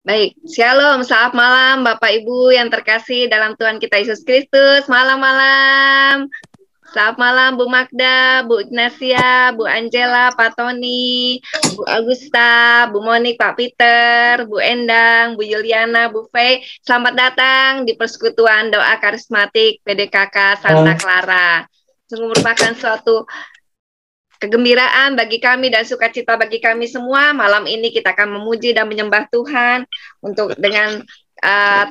Baik, Shalom, selamat malam Bapak Ibu yang terkasih dalam Tuhan kita Yesus Kristus. Malam-malam. Selamat malam Bu Magda, Bu Ignacia, Bu Angela, Pak Tony, Bu Augusta, Bu Monik, Pak Peter, Bu Endang, Bu Yuliana, Bu Fei. Selamat datang di Persekutuan Doa Karismatik PDKK Santa Clara. Sungguh merupakan suatu kegembiraan bagi kami dan sukacita bagi kami semua. Malam ini kita akan memuji dan menyembah Tuhan untuk dengan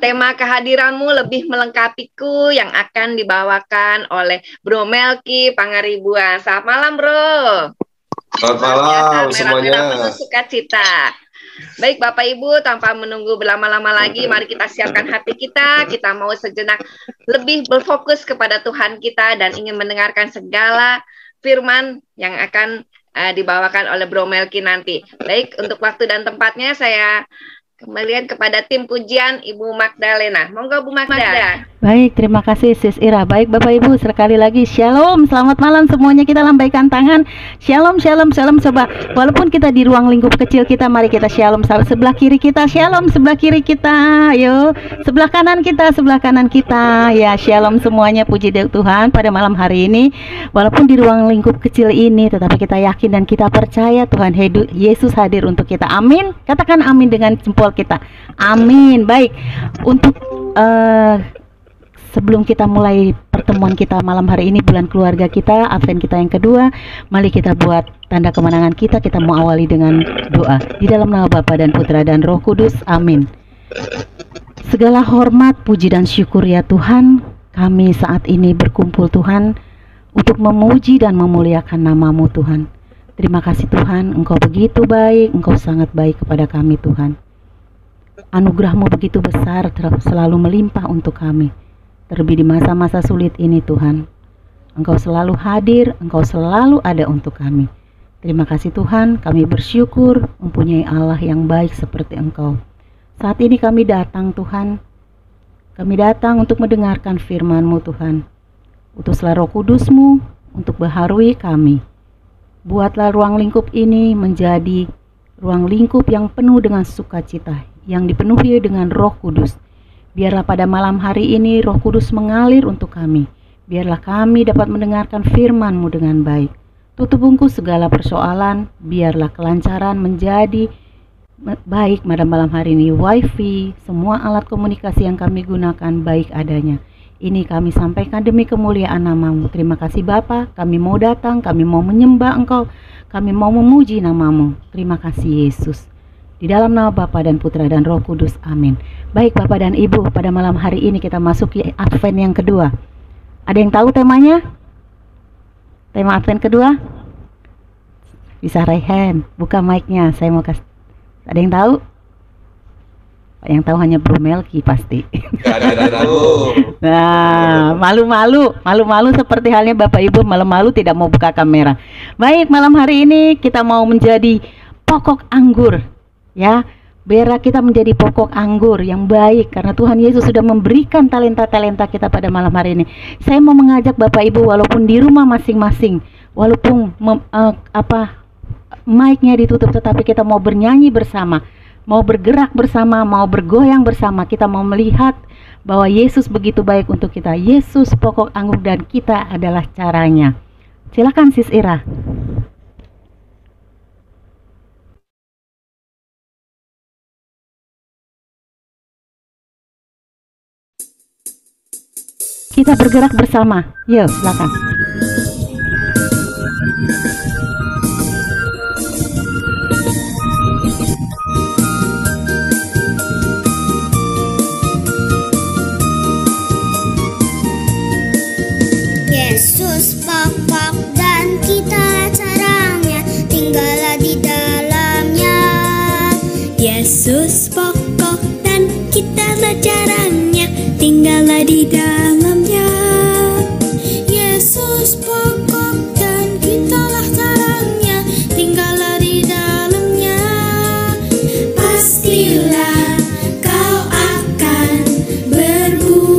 tema kehadiranmu lebih melengkapiku yang akan dibawakan oleh Bro Melki Pangaribuan. Selamat malam, Bro. Selamat malam semuanya. Penuh sukacita. Baik Bapak Ibu, tanpa menunggu berlama-lama lagi, mari kita siapkan hati kita. Kita mau sejenak lebih berfokus kepada Tuhan kita dan ingin mendengarkan segala firman yang akan dibawakan oleh Bro Melki nanti. Baik, untuk waktu dan tempatnya saya kembalikan kepada tim pujian Ibu Magdalena. Monggo Bu Magda. Baik, terima kasih Sis Ira. Baik Bapak Ibu, sekali lagi Shalom, selamat malam semuanya. Kita lambaikan tangan. Shalom, shalom, shalom. Coba, walaupun kita di ruang lingkup kecil kita, mari kita shalom. Sebelah kiri kita, shalom. Sebelah kiri kita, ayo. Sebelah kanan kita, sebelah kanan kita. Ya, shalom semuanya, puji Tuhan pada malam hari ini. Walaupun di ruang lingkup kecil ini, tetapi kita yakin dan kita percaya Tuhan Yesus hadir untuk kita. Amin. Katakan amin dengan jempol kita. Amin. Baik, untuk sebelum kita mulai pertemuan kita malam hari ini, bulan keluarga kita, Advent kita yang kedua, mari kita buat tanda kemenangan kita. Kita mau awali dengan doa. Di dalam nama Bapa dan Putra dan Roh Kudus, amin. Segala hormat, puji dan syukur ya Tuhan, kami saat ini berkumpul Tuhan untuk memuji dan memuliakan nama-Mu Tuhan. Terima kasih Tuhan, Engkau begitu baik, Engkau sangat baik kepada kami Tuhan. Anugerah-Mu begitu besar, selalu melimpah untuk kami. Terlebih di masa-masa sulit ini Tuhan, Engkau selalu hadir, Engkau selalu ada untuk kami. Terima kasih Tuhan, kami bersyukur mempunyai Allah yang baik seperti Engkau. Saat ini kami datang Tuhan, kami datang untuk mendengarkan firman-Mu Tuhan. Utuslah Roh Kudus-Mu untuk baharui kami. Buatlah ruang lingkup ini menjadi ruang lingkup yang penuh dengan sukacita, yang dipenuhi dengan Roh Kudus. Biarlah pada malam hari ini Roh Kudus mengalir untuk kami. Biarlah kami dapat mendengarkan firman-Mu dengan baik. Tutup bungkus segala persoalan. Biarlah kelancaran menjadi baik pada malam hari ini. Wifi, semua alat komunikasi yang kami gunakan baik adanya. Ini kami sampaikan demi kemuliaan nama-Mu. Terima kasih Bapa, kami mau datang, kami mau menyembah Engkau, kami mau memuji nama-Mu. Terima kasih Yesus. Di dalam nama Bapa dan Putra dan Roh Kudus, amin. Baik Bapak dan Ibu, pada malam hari ini kita masuk ke Advent yang kedua. Ada yang tahu temanya? Tema Advent kedua? Bisa raise hand, buka mic-nya, saya mau kasih. Ada yang tahu? Yang tahu hanya Bro Melki pasti. Gak tahu. Nah, malu-malu seperti halnya Bapak Ibu malu-malu tidak mau buka kamera. Baik, malam hari ini kita mau menjadi pokok anggur. Ya, biarlah kita menjadi pokok anggur yang baik karena Tuhan Yesus sudah memberikan talenta-talenta kita pada malam hari ini. Saya mau mengajak Bapak Ibu walaupun di rumah masing-masing, walaupun mic-nya ditutup, tetapi kita mau bernyanyi bersama, mau bergerak bersama, mau bergoyang bersama. Kita mau melihat bahwa Yesus begitu baik untuk kita. Yesus pokok anggur dan kita adalah caranya. Silakan Sis Ira. Kita bergerak bersama. Yuk, silakan. Yesus pokok dan kita caranya, tinggallah di dalamnya. Yesus pokok dan kita caranya, tinggallah di dalamnya. Yesus pokok dan kitalah caranya, tinggallah di dalamnya. Pastilah kau akan berbuah.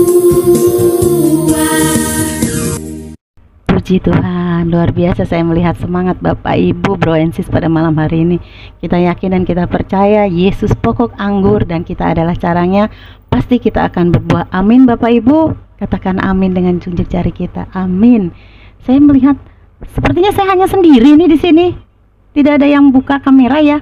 Puji Puji Tuhan, luar biasa saya melihat semangat Bapak Ibu Bro and Sis pada malam hari ini. Kita yakin dan kita percaya Yesus pokok anggur dan kita adalah caranya. Pasti kita akan berbuah. Amin Bapak Ibu. Katakan amin dengan tunjuk jari kita. Amin. Saya melihat sepertinya saya hanya sendiri nih di sini. Tidak ada yang buka kamera ya.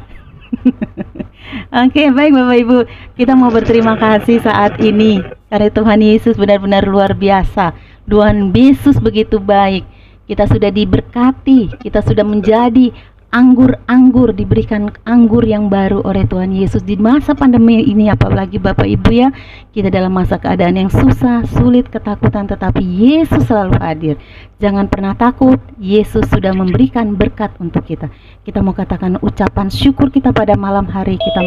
Oke, baik Bapak Ibu. Kita mau berterima kasih saat ini karena Tuhan Yesus benar-benar luar biasa. Tuhan Yesus begitu baik. Kita sudah diberkati, kita sudah menjadi anggur-anggur, diberikan anggur yang baru oleh Tuhan Yesus di masa pandemi ini. Apalagi Bapak Ibu ya, kita dalam masa keadaan yang susah, sulit, ketakutan, tetapi Yesus selalu hadir. Jangan pernah takut, Yesus sudah memberikan berkat untuk kita. Kita mau katakan ucapan syukur kita pada malam hari. Kita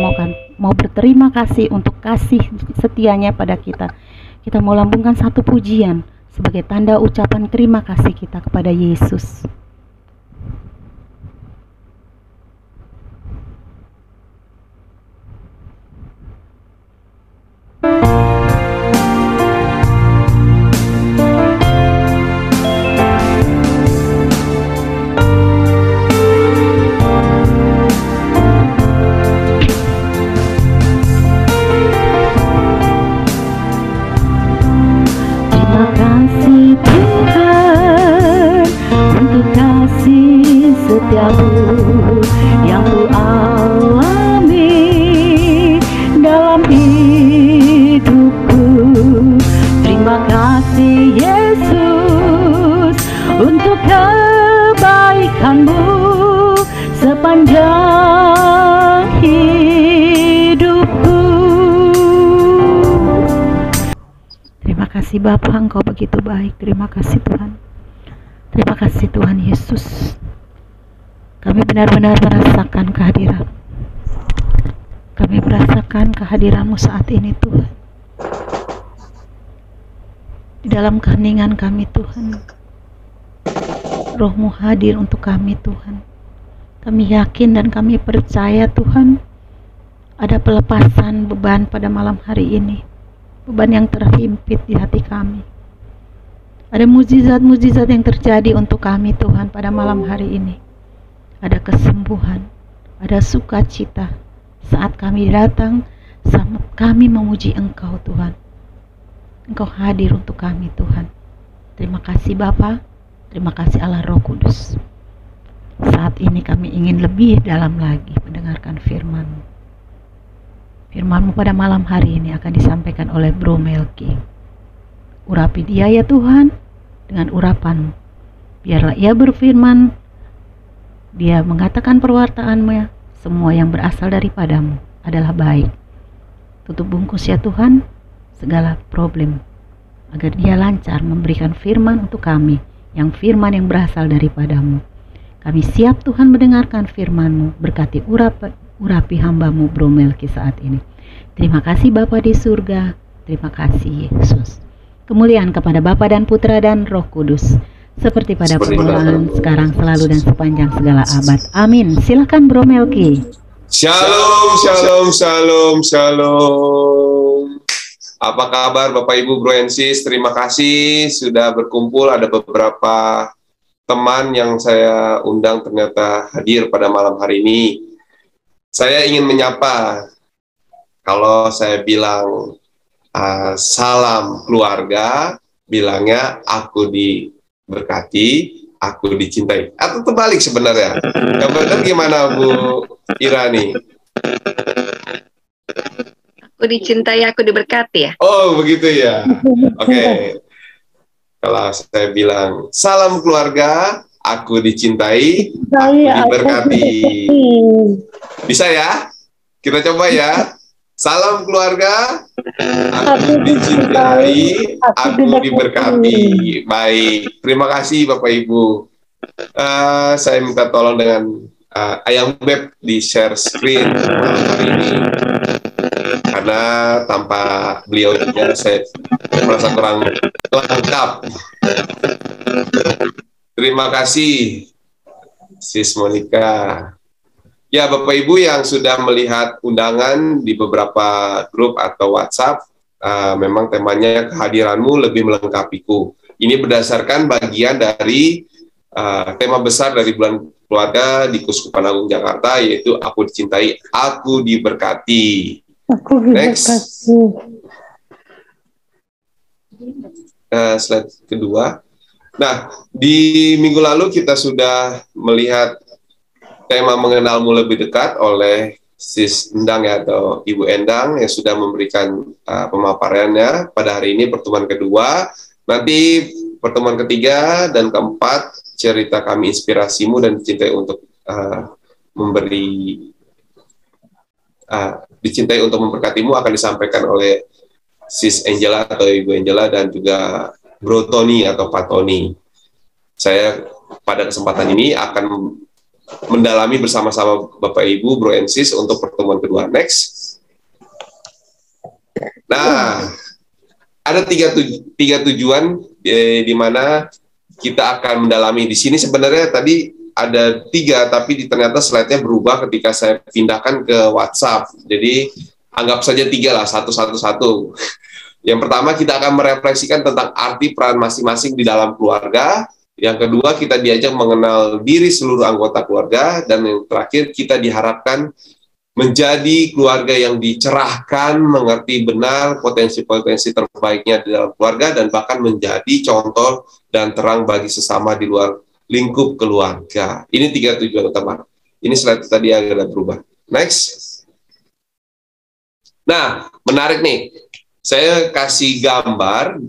mau berterima kasih untuk kasih setianya pada kita. Kita mau lambungkan satu pujian sebagai tanda ucapan terima kasih kita kepada Yesus. Setiamu yang ku alami dalam hidupku. Terima kasih Yesus untuk kebaikanmu sepanjang hidupku. Terima kasih Bapa, Engkau begitu baik. Terima kasih Tuhan. Terima kasih Tuhan Yesus. Kami benar-benar merasakan kehadiran. Kami merasakan kehadiran-Mu saat ini Tuhan. Di dalam keheningan kami Tuhan, Roh-Mu hadir untuk kami Tuhan. Kami yakin dan kami percaya Tuhan, ada pelepasan beban pada malam hari ini. Beban yang terhimpit di hati kami. Ada mujizat-mujizat yang terjadi untuk kami Tuhan pada malam hari ini. Ada kesembuhan, ada sukacita saat kami datang, saat kami memuji Engkau Tuhan. Engkau hadir untuk kami Tuhan. Terima kasih Bapa, terima kasih Allah Roh Kudus. Saat ini kami ingin lebih dalam lagi mendengarkan firman-Mu. Firman-Mu pada malam hari ini akan disampaikan oleh Bro Melki. Urapi dia ya Tuhan dengan urapan-Mu. Biarlah ia berfirman, dia mengatakan perwartaan-Mu, semua yang berasal daripada-Mu adalah baik. Tutup bungkus ya Tuhan segala problem, agar dia lancar memberikan firman untuk kami, yang firman yang berasal daripada-Mu. Kami siap Tuhan mendengarkan firman-Mu. Berkati urapi hamba-Mu Bro Melki saat ini. Terima kasih Bapa di surga. Terima kasih Yesus. Kemuliaan kepada Bapa dan Putra dan Roh Kudus, seperti pada permulaan, sekarang, selalu, dan sepanjang segala abad. Amin. Silakan Bro Melki. Shalom, shalom, shalom, shalom. Apa kabar Bapak Ibu Bro and Sis? Terima kasih sudah berkumpul. Ada beberapa teman yang saya undang ternyata hadir pada malam hari ini. Saya ingin menyapa. Kalau saya bilang salam keluarga, bilangnya aku diberkati, aku dicintai. Atau terbalik sebenarnya. Yang benar gimana Bu Irani? Aku dicintai, aku diberkati ya. Oh begitu ya. Oke. Kalau saya bilang salam keluarga, aku dicintai, aku diberkati. Bisa ya? Kita coba ya. Salam keluarga, aku dicintai, aku diberkati. Baik, terima kasih Bapak Ibu. Saya minta tolong dengan Ayang Beb di share screen malam hari ini. Karena tanpa beliau juga saya merasa kurang lengkap. Terima kasih Sis Monica. Ya, Bapak Ibu yang sudah melihat undangan di beberapa grup atau WhatsApp, memang temanya kehadiranmu lebih melengkapiku. Ini berdasarkan bagian dari tema besar dari bulan keluarga di Kuskupan Agung Jakarta, yaitu Aku Dicintai, Aku Diberkati. Aku Next. Slide kedua. Nah, di minggu lalu kita sudah melihat tema mengenalmu lebih dekat oleh Sis Endang ya, atau Ibu Endang yang sudah memberikan pemaparannya pada hari ini, pertemuan kedua. Nanti pertemuan ketiga dan keempat, cerita kami inspirasimu dan dicintai untuk dicintai untuk memberkatimu akan disampaikan oleh Sis Angela atau Ibu Angela dan juga Bro Tony atau Pak Tony. Saya pada kesempatan ini akan mendalami bersama-sama Bapak Ibu, Bro and Sis untuk pertemuan kedua. Next. Nah, ada tiga tujuan di mana kita akan mendalami. Di sini sebenarnya tadi ada 3, tapi ternyata slide-nya berubah ketika saya pindahkan ke WhatsApp. Jadi anggap saja 3 lah, satu. Yang pertama, kita akan merefleksikan tentang arti peran masing-masing di dalam keluarga. Yang kedua, kita diajak mengenal diri seluruh anggota keluarga. Dan yang terakhir, kita diharapkan menjadi keluarga yang dicerahkan, mengerti benar potensi-potensi terbaiknya di dalam keluarga, dan bahkan menjadi contoh dan terang bagi sesama di luar lingkup keluarga. Ini 3 tujuan utama. Ini slide tadi agak berubah. Next. Nah, menarik nih. Saya kasih gambar.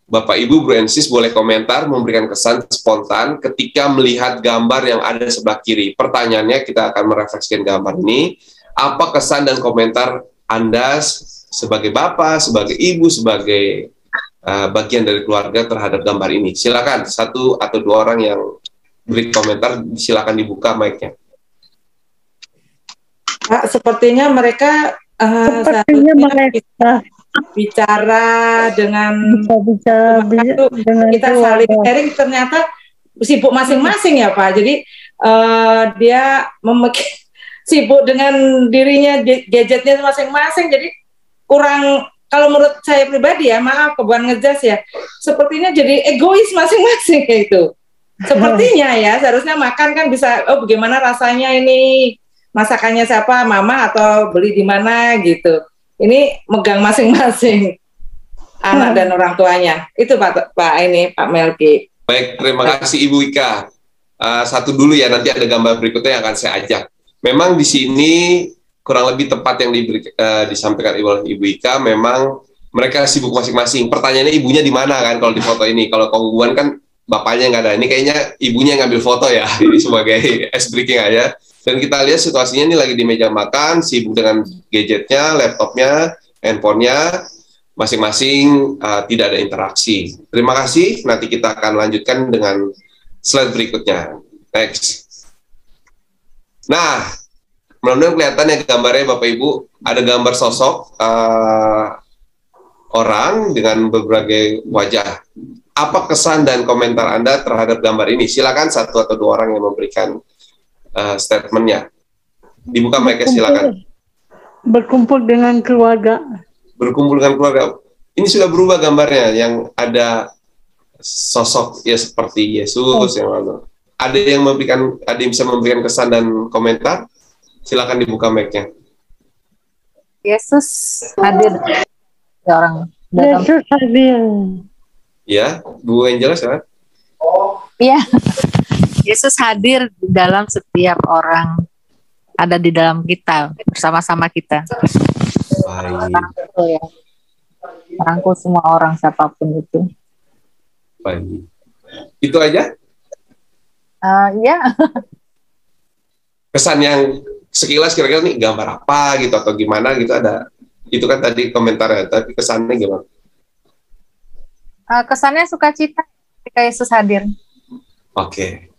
Bapak, Ibu, Bro and Sis boleh komentar, memberikan kesan spontan ketika melihat gambar yang ada sebelah kiri. Pertanyaannya, kita akan merefleksikan gambar ini. Apa kesan dan komentar Anda sebagai Bapak, sebagai Ibu, sebagai bagian dari keluarga terhadap gambar ini? Silakan, 1 atau 2 orang yang beri komentar, silakan dibuka mic-nya. Pak, sepertinya mereka bicara dengan kita saling sharing, ternyata sibuk masing-masing ya Pak. Jadi dia sibuk dengan dirinya, gadgetnya masing-masing. Jadi kurang, kalau menurut saya pribadi ya, maaf bukan ngejas ya, sepertinya jadi egois masing-masing kayak itu. Sepertinya ya, seharusnya makan kan bisa, oh bagaimana rasanya ini, masakannya siapa, mama atau beli di mana gitu. Ini megang masing-masing anak dan orang tuanya. Itu Pak Melki. Baik, terima kasih Ibu Ika. Satu dulu ya, nanti ada gambar berikutnya yang akan saya ajak. Memang di sini kurang lebih tepat yang disampaikan Ibu Ika, memang mereka sibuk masing-masing. Pertanyaannya ibunya di mana kan kalau di foto ini? Kalau kongguan kan bapaknya nggak ada. Ini kayaknya ibunya yang ngambil foto ya, ini sebagai ice breaking aja. Dan kita lihat situasinya ini lagi di meja makan, sibuk dengan gadgetnya, laptopnya, handphonenya, masing-masing tidak ada interaksi. Terima kasih, nanti kita akan lanjutkan dengan slide berikutnya. Next. Nah, mudah-mudahan kelihatan ya gambarnya Bapak Ibu, ada gambar sosok orang dengan berbagai wajah. Apa kesan dan komentar Anda terhadap gambar ini? Silakan 1 atau 2 orang yang memberikan statementnya. Dibuka mic-nya, silakan. Berkumpul dengan keluarga. Berkumpul dengan keluarga. Ini sudah berubah gambarnya, yang ada sosok ya seperti Yesus yang lalu. Ada yang bisa memberikan kesan dan komentar? Silakan dibuka mic-nya. Yesus hadir orang dalam. Yesus hadir. Ya, Bu Angela silakan. Iya. Yesus hadir di dalam setiap orang, ada di dalam kita, bersama-sama kita. Baik. Merangkul semua orang, siapapun itu. Baik. Itu aja? Ya. Kesan yang sekilas kira-kira nih gambar apa gitu atau gimana gitu ada. Itu kan tadi komentarnya, tapi kesannya gimana? Kesannya sukacita ketika Yesus hadir. Oke.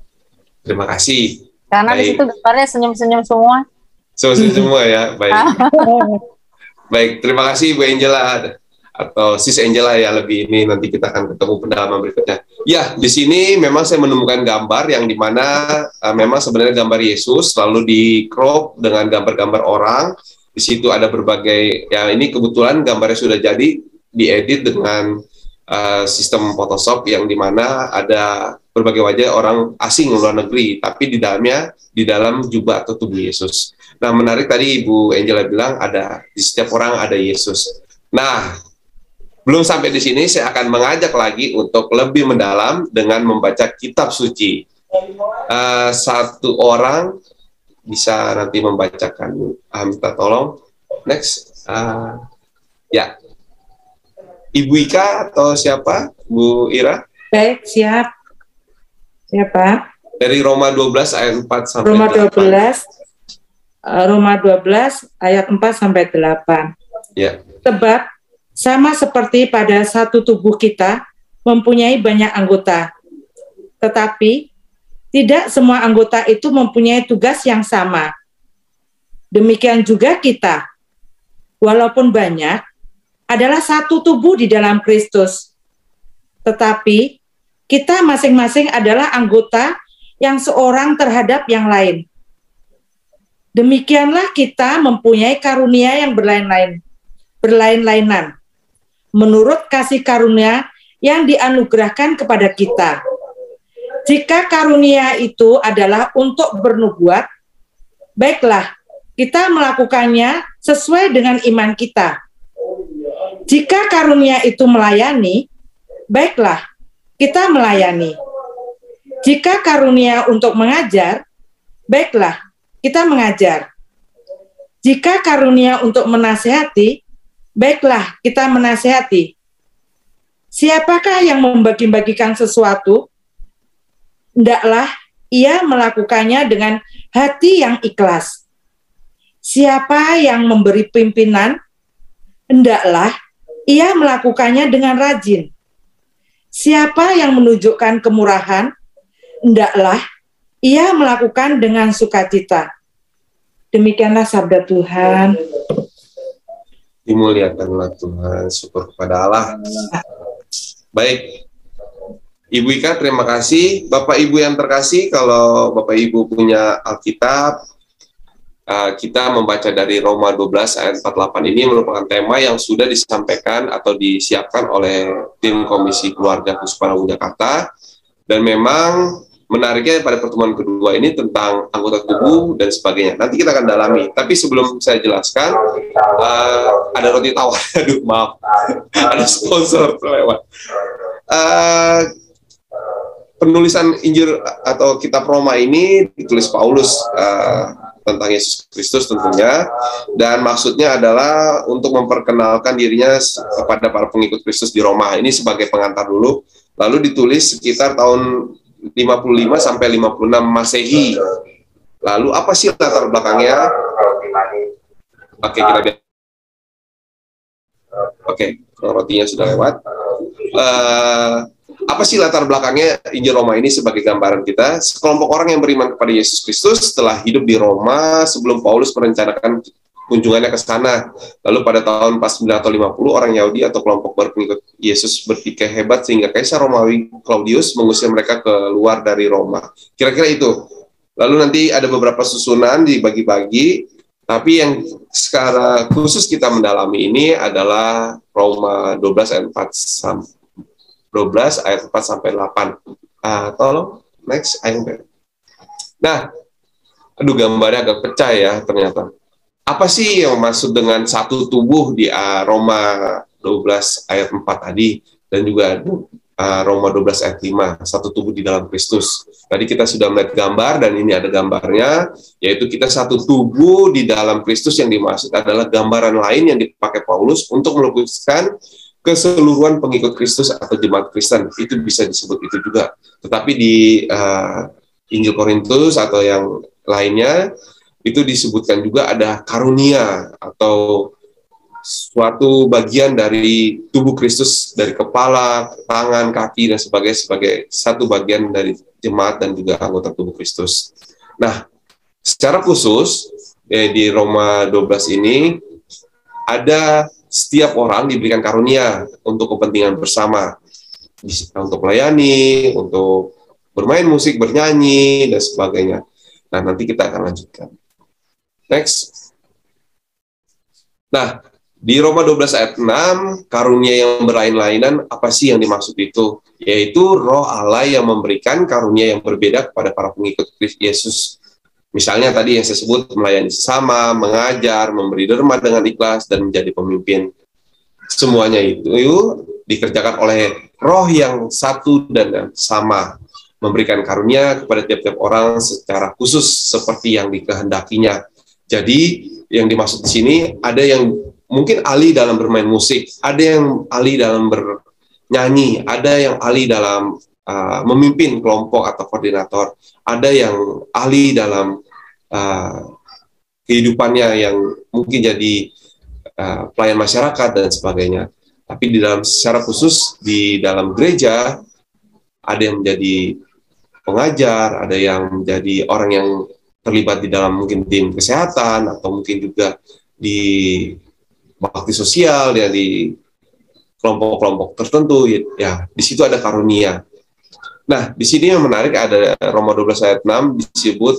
Terima kasih. Karena di situ gambarnya senyum-senyum semua. Senyum semua ya, baik. Baik, terima kasih Bu Angela atau Sis Angela ya, lebih ini nanti kita akan ketemu pendalaman berikutnya. Ya, di sini memang saya menemukan gambar yang dimana memang sebenarnya gambar Yesus lalu di crop dengan gambar-gambar orang. Di situ ada berbagai, ya ini kebetulan gambarnya sudah jadi diedit dengan sistem Photoshop yang dimana ada berbagai wajah orang asing luar negeri, tapi di dalamnya di dalam jubah atau tubuh Yesus. Nah, menarik tadi Ibu Angela bilang ada di setiap orang ada Yesus. Nah, belum sampai di sini, saya akan mengajak lagi untuk lebih mendalam dengan membaca kitab suci. Satu orang bisa nanti membacakan. Minta tolong. Next. Ya. Ibu Ika atau siapa? Bu Ira? Baik, siap. Siapa? Dari Roma 12 ayat 4 sampai Roma 8. 12. Roma 12 ayat 4 sampai 8. Ya. Sebab sama seperti pada satu tubuh kita mempunyai banyak anggota, tetapi tidak semua anggota itu mempunyai tugas yang sama. Demikian juga kita, walaupun banyak, adalah satu tubuh di dalam Kristus. Tetapi kita masing-masing adalah anggota yang seorang terhadap yang lain. Demikianlah kita mempunyai karunia yang berlain-lainan, menurut kasih karunia yang dianugerahkan kepada kita. Jika karunia itu adalah untuk bernubuat, baiklah, kita melakukannya sesuai dengan iman kita. Jika karunia itu melayani, baiklah, kita melayani. Jika karunia untuk mengajar, baiklah, kita mengajar. Jika karunia untuk menasihati, baiklah, kita menasihati. Siapakah yang membagi-bagikan sesuatu? Hendaklah ia melakukannya dengan hati yang ikhlas. Siapa yang memberi pimpinan? Hendaklah ia melakukannya dengan rajin. Siapa yang menunjukkan kemurahan? Hendaklah ia melakukan dengan sukacita. Demikianlah sabda Tuhan. Dimuliakanlah Tuhan, syukur kepada Allah. Baik, Ibu Ika, terima kasih. Bapak Ibu yang terkasih, kalau Bapak Ibu punya Alkitab, kita membaca dari Roma 12 ayat 48 ini merupakan tema yang sudah disampaikan atau disiapkan oleh tim Komisi Keluarga Kusuparawu Jakarta, dan memang menariknya pada pertemuan kedua ini tentang anggota tubuh dan sebagainya. Nanti kita akan dalami. Tapi sebelum saya jelaskan, ada roti tawar. Aduh, maaf. Ada sponsor lewat. Penulisan Injil atau kitab Roma ini ditulis Paulus tentang Yesus Kristus tentunya, dan maksudnya adalah untuk memperkenalkan dirinya kepada para pengikut Kristus di Roma. Ini sebagai pengantar dulu, lalu ditulis sekitar tahun 55 sampai 56 Masehi. Lalu apa sih latar belakangnya? Oke, kita lihat. Oke, rotinya sudah lewat. Apa sih latar belakangnya Injil Roma ini sebagai gambaran kita? Sekelompok orang yang beriman kepada Yesus Kristus setelah hidup di Roma sebelum Paulus merencanakan kunjungannya ke sana. Lalu pada tahun 49 atau 50, orang Yahudi atau kelompok berpengikut Yesus berpikir hebat sehingga Kaisar Romawi Claudius mengusir mereka keluar dari Roma. Kira-kira itu. Lalu nanti ada beberapa susunan dibagi-bagi, tapi yang sekarang khusus kita mendalami ini adalah Roma 12 ayat 4 sampai 8. Tolong next ayat. Nah, aduh gambarnya agak pecah ya ternyata. Apa sih yang maksud dengan satu tubuh di Roma 12 ayat 4 tadi, dan juga Roma 12 ayat 5, satu tubuh di dalam Kristus. Tadi kita sudah melihat gambar, dan ini ada gambarnya, yaitu kita satu tubuh di dalam Kristus. Yang dimaksud adalah gambaran lain yang dipakai Paulus untuk melukiskan keseluruhan pengikut Kristus atau jemaat Kristen. Itu bisa disebut itu juga. Tetapi di Injil Korintus atau yang lainnya, itu disebutkan juga ada karunia atau suatu bagian dari tubuh Kristus, dari kepala, tangan, kaki, dan sebagai satu bagian dari jemaat dan juga anggota tubuh Kristus. Nah, secara khusus di Roma 12 ini ada setiap orang diberikan karunia untuk kepentingan bersama, untuk melayani, untuk bermain musik, bernyanyi, dan sebagainya. Nah, nanti kita akan lanjutkan. Next. Nah, Di Roma 12 ayat 6, karunia yang berlain-lainan, apa sih yang dimaksud itu? Yaitu roh Allah yang memberikan karunia yang berbeda kepada para pengikut Kristus Yesus. Misalnya tadi yang saya sebut, melayani sesama, mengajar, memberi derma dengan ikhlas, dan menjadi pemimpin. Semuanya itu dikerjakan oleh roh yang satu dan yang sama, memberikan karunia kepada tiap-tiap orang secara khusus seperti yang dikehendakinya. Jadi yang dimaksud di sini ada yang mungkin ahli dalam bermain musik, ada yang ahli dalam bernyanyi, ada yang ahli dalam memimpin kelompok atau koordinator, ada yang ahli dalam kehidupannya yang mungkin jadi pelayan masyarakat dan sebagainya. Tapi di dalam secara khusus di dalam gereja ada yang menjadi pengajar, ada yang menjadi orang yang terlibat di dalam mungkin tim kesehatan atau mungkin juga di bakti sosial ya, di kelompok-kelompok tertentu ya, di situ ada karunia. Nah, di sini yang menarik ada Roma 12 ayat 6 disebut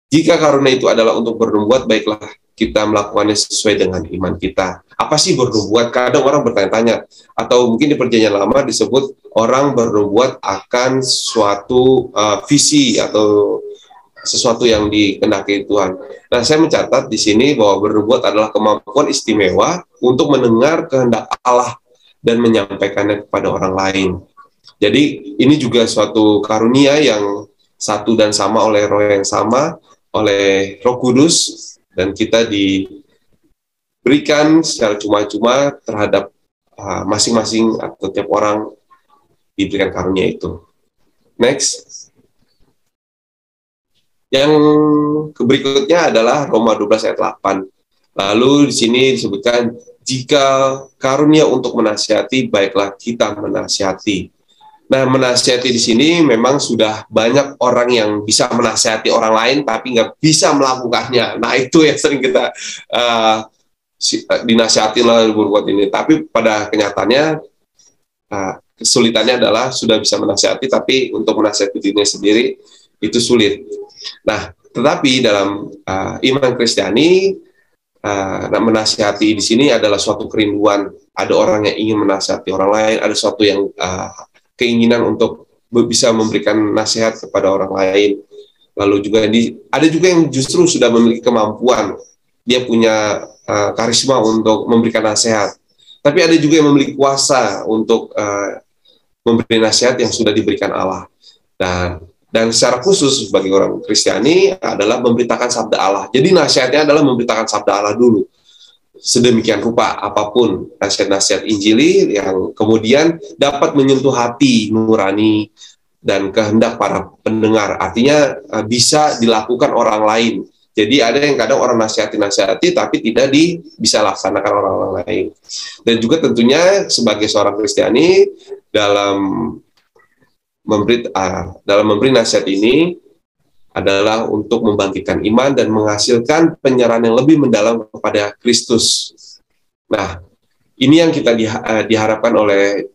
jika karunia itu adalah untuk bernubuat, baiklah kita melakukannya sesuai dengan iman kita. Apa sih bernubuat? Kadang orang bertanya-tanya, atau mungkin di Perjanjian Lama disebut orang bernubuat akan suatu visi atau sesuatu yang dikehendaki Tuhan. Nah, saya mencatat di sini bahwa bernubuat adalah kemampuan istimewa untuk mendengar kehendak Allah dan menyampaikannya kepada orang lain. Jadi ini juga suatu karunia yang satu dan sama oleh roh yang sama, oleh Roh Kudus, dan kita diberikan secara cuma-cuma terhadap masing-masing atau tiap orang diberikan karunia itu. Next. Yang berikutnya adalah Roma 12 ayat 8. Lalu di sini disebutkan, jika karunia untuk menasihati, baiklah kita menasihati. Nah, menasihati di sini memang sudah banyak orang yang bisa menasihati orang lain, tapi nggak bisa melakukannya. Nah, itu yang sering kita dinasihati lah berbuat ini. Tapi pada kenyataannya, kesulitannya adalah sudah bisa menasihati, tapi untuk menasihati dirinya sendiri, itu sulit. Nah, tetapi dalam iman Kristiani, menasihati di sini adalah suatu kerinduan. Ada orang yang ingin menasihati orang lain, ada suatu yang keinginan untuk bisa memberikan nasihat kepada orang lain. Lalu juga ada juga yang justru sudah memiliki kemampuan, dia punya karisma untuk memberikan nasihat. Tapi ada juga yang memiliki kuasa untuk memberi nasihat yang sudah diberikan Allah. Dan secara khusus bagi orang Kristiani adalah memberitakan sabda Allah. Jadi nasihatnya adalah memberitakan sabda Allah dulu. Sedemikian rupa apapun nasihat-nasihat Injili yang kemudian dapat menyentuh hati nurani dan kehendak para pendengar. Artinya bisa dilakukan orang lain. Jadi ada yang kadang orang nasihati tapi tidak bisa laksanakan orang lain. Dan juga tentunya sebagai seorang Kristiani dalam memberi nasihat ini adalah untuk membangkitkan iman dan menghasilkan penyerahan yang lebih mendalam kepada Kristus. Nah, ini yang kita diharapkan oleh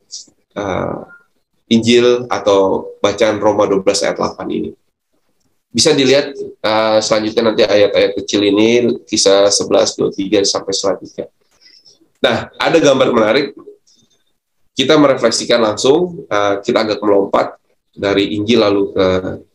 Injil atau bacaan Roma 12 ayat 8 ini. Bisa dilihat selanjutnya nanti ayat-ayat kecil ini, kisah 11, 23, sampai selanjutnya. Nah, ada gambar menarik. Kita merefleksikan langsung, kita agak melompat dari Injil lalu ke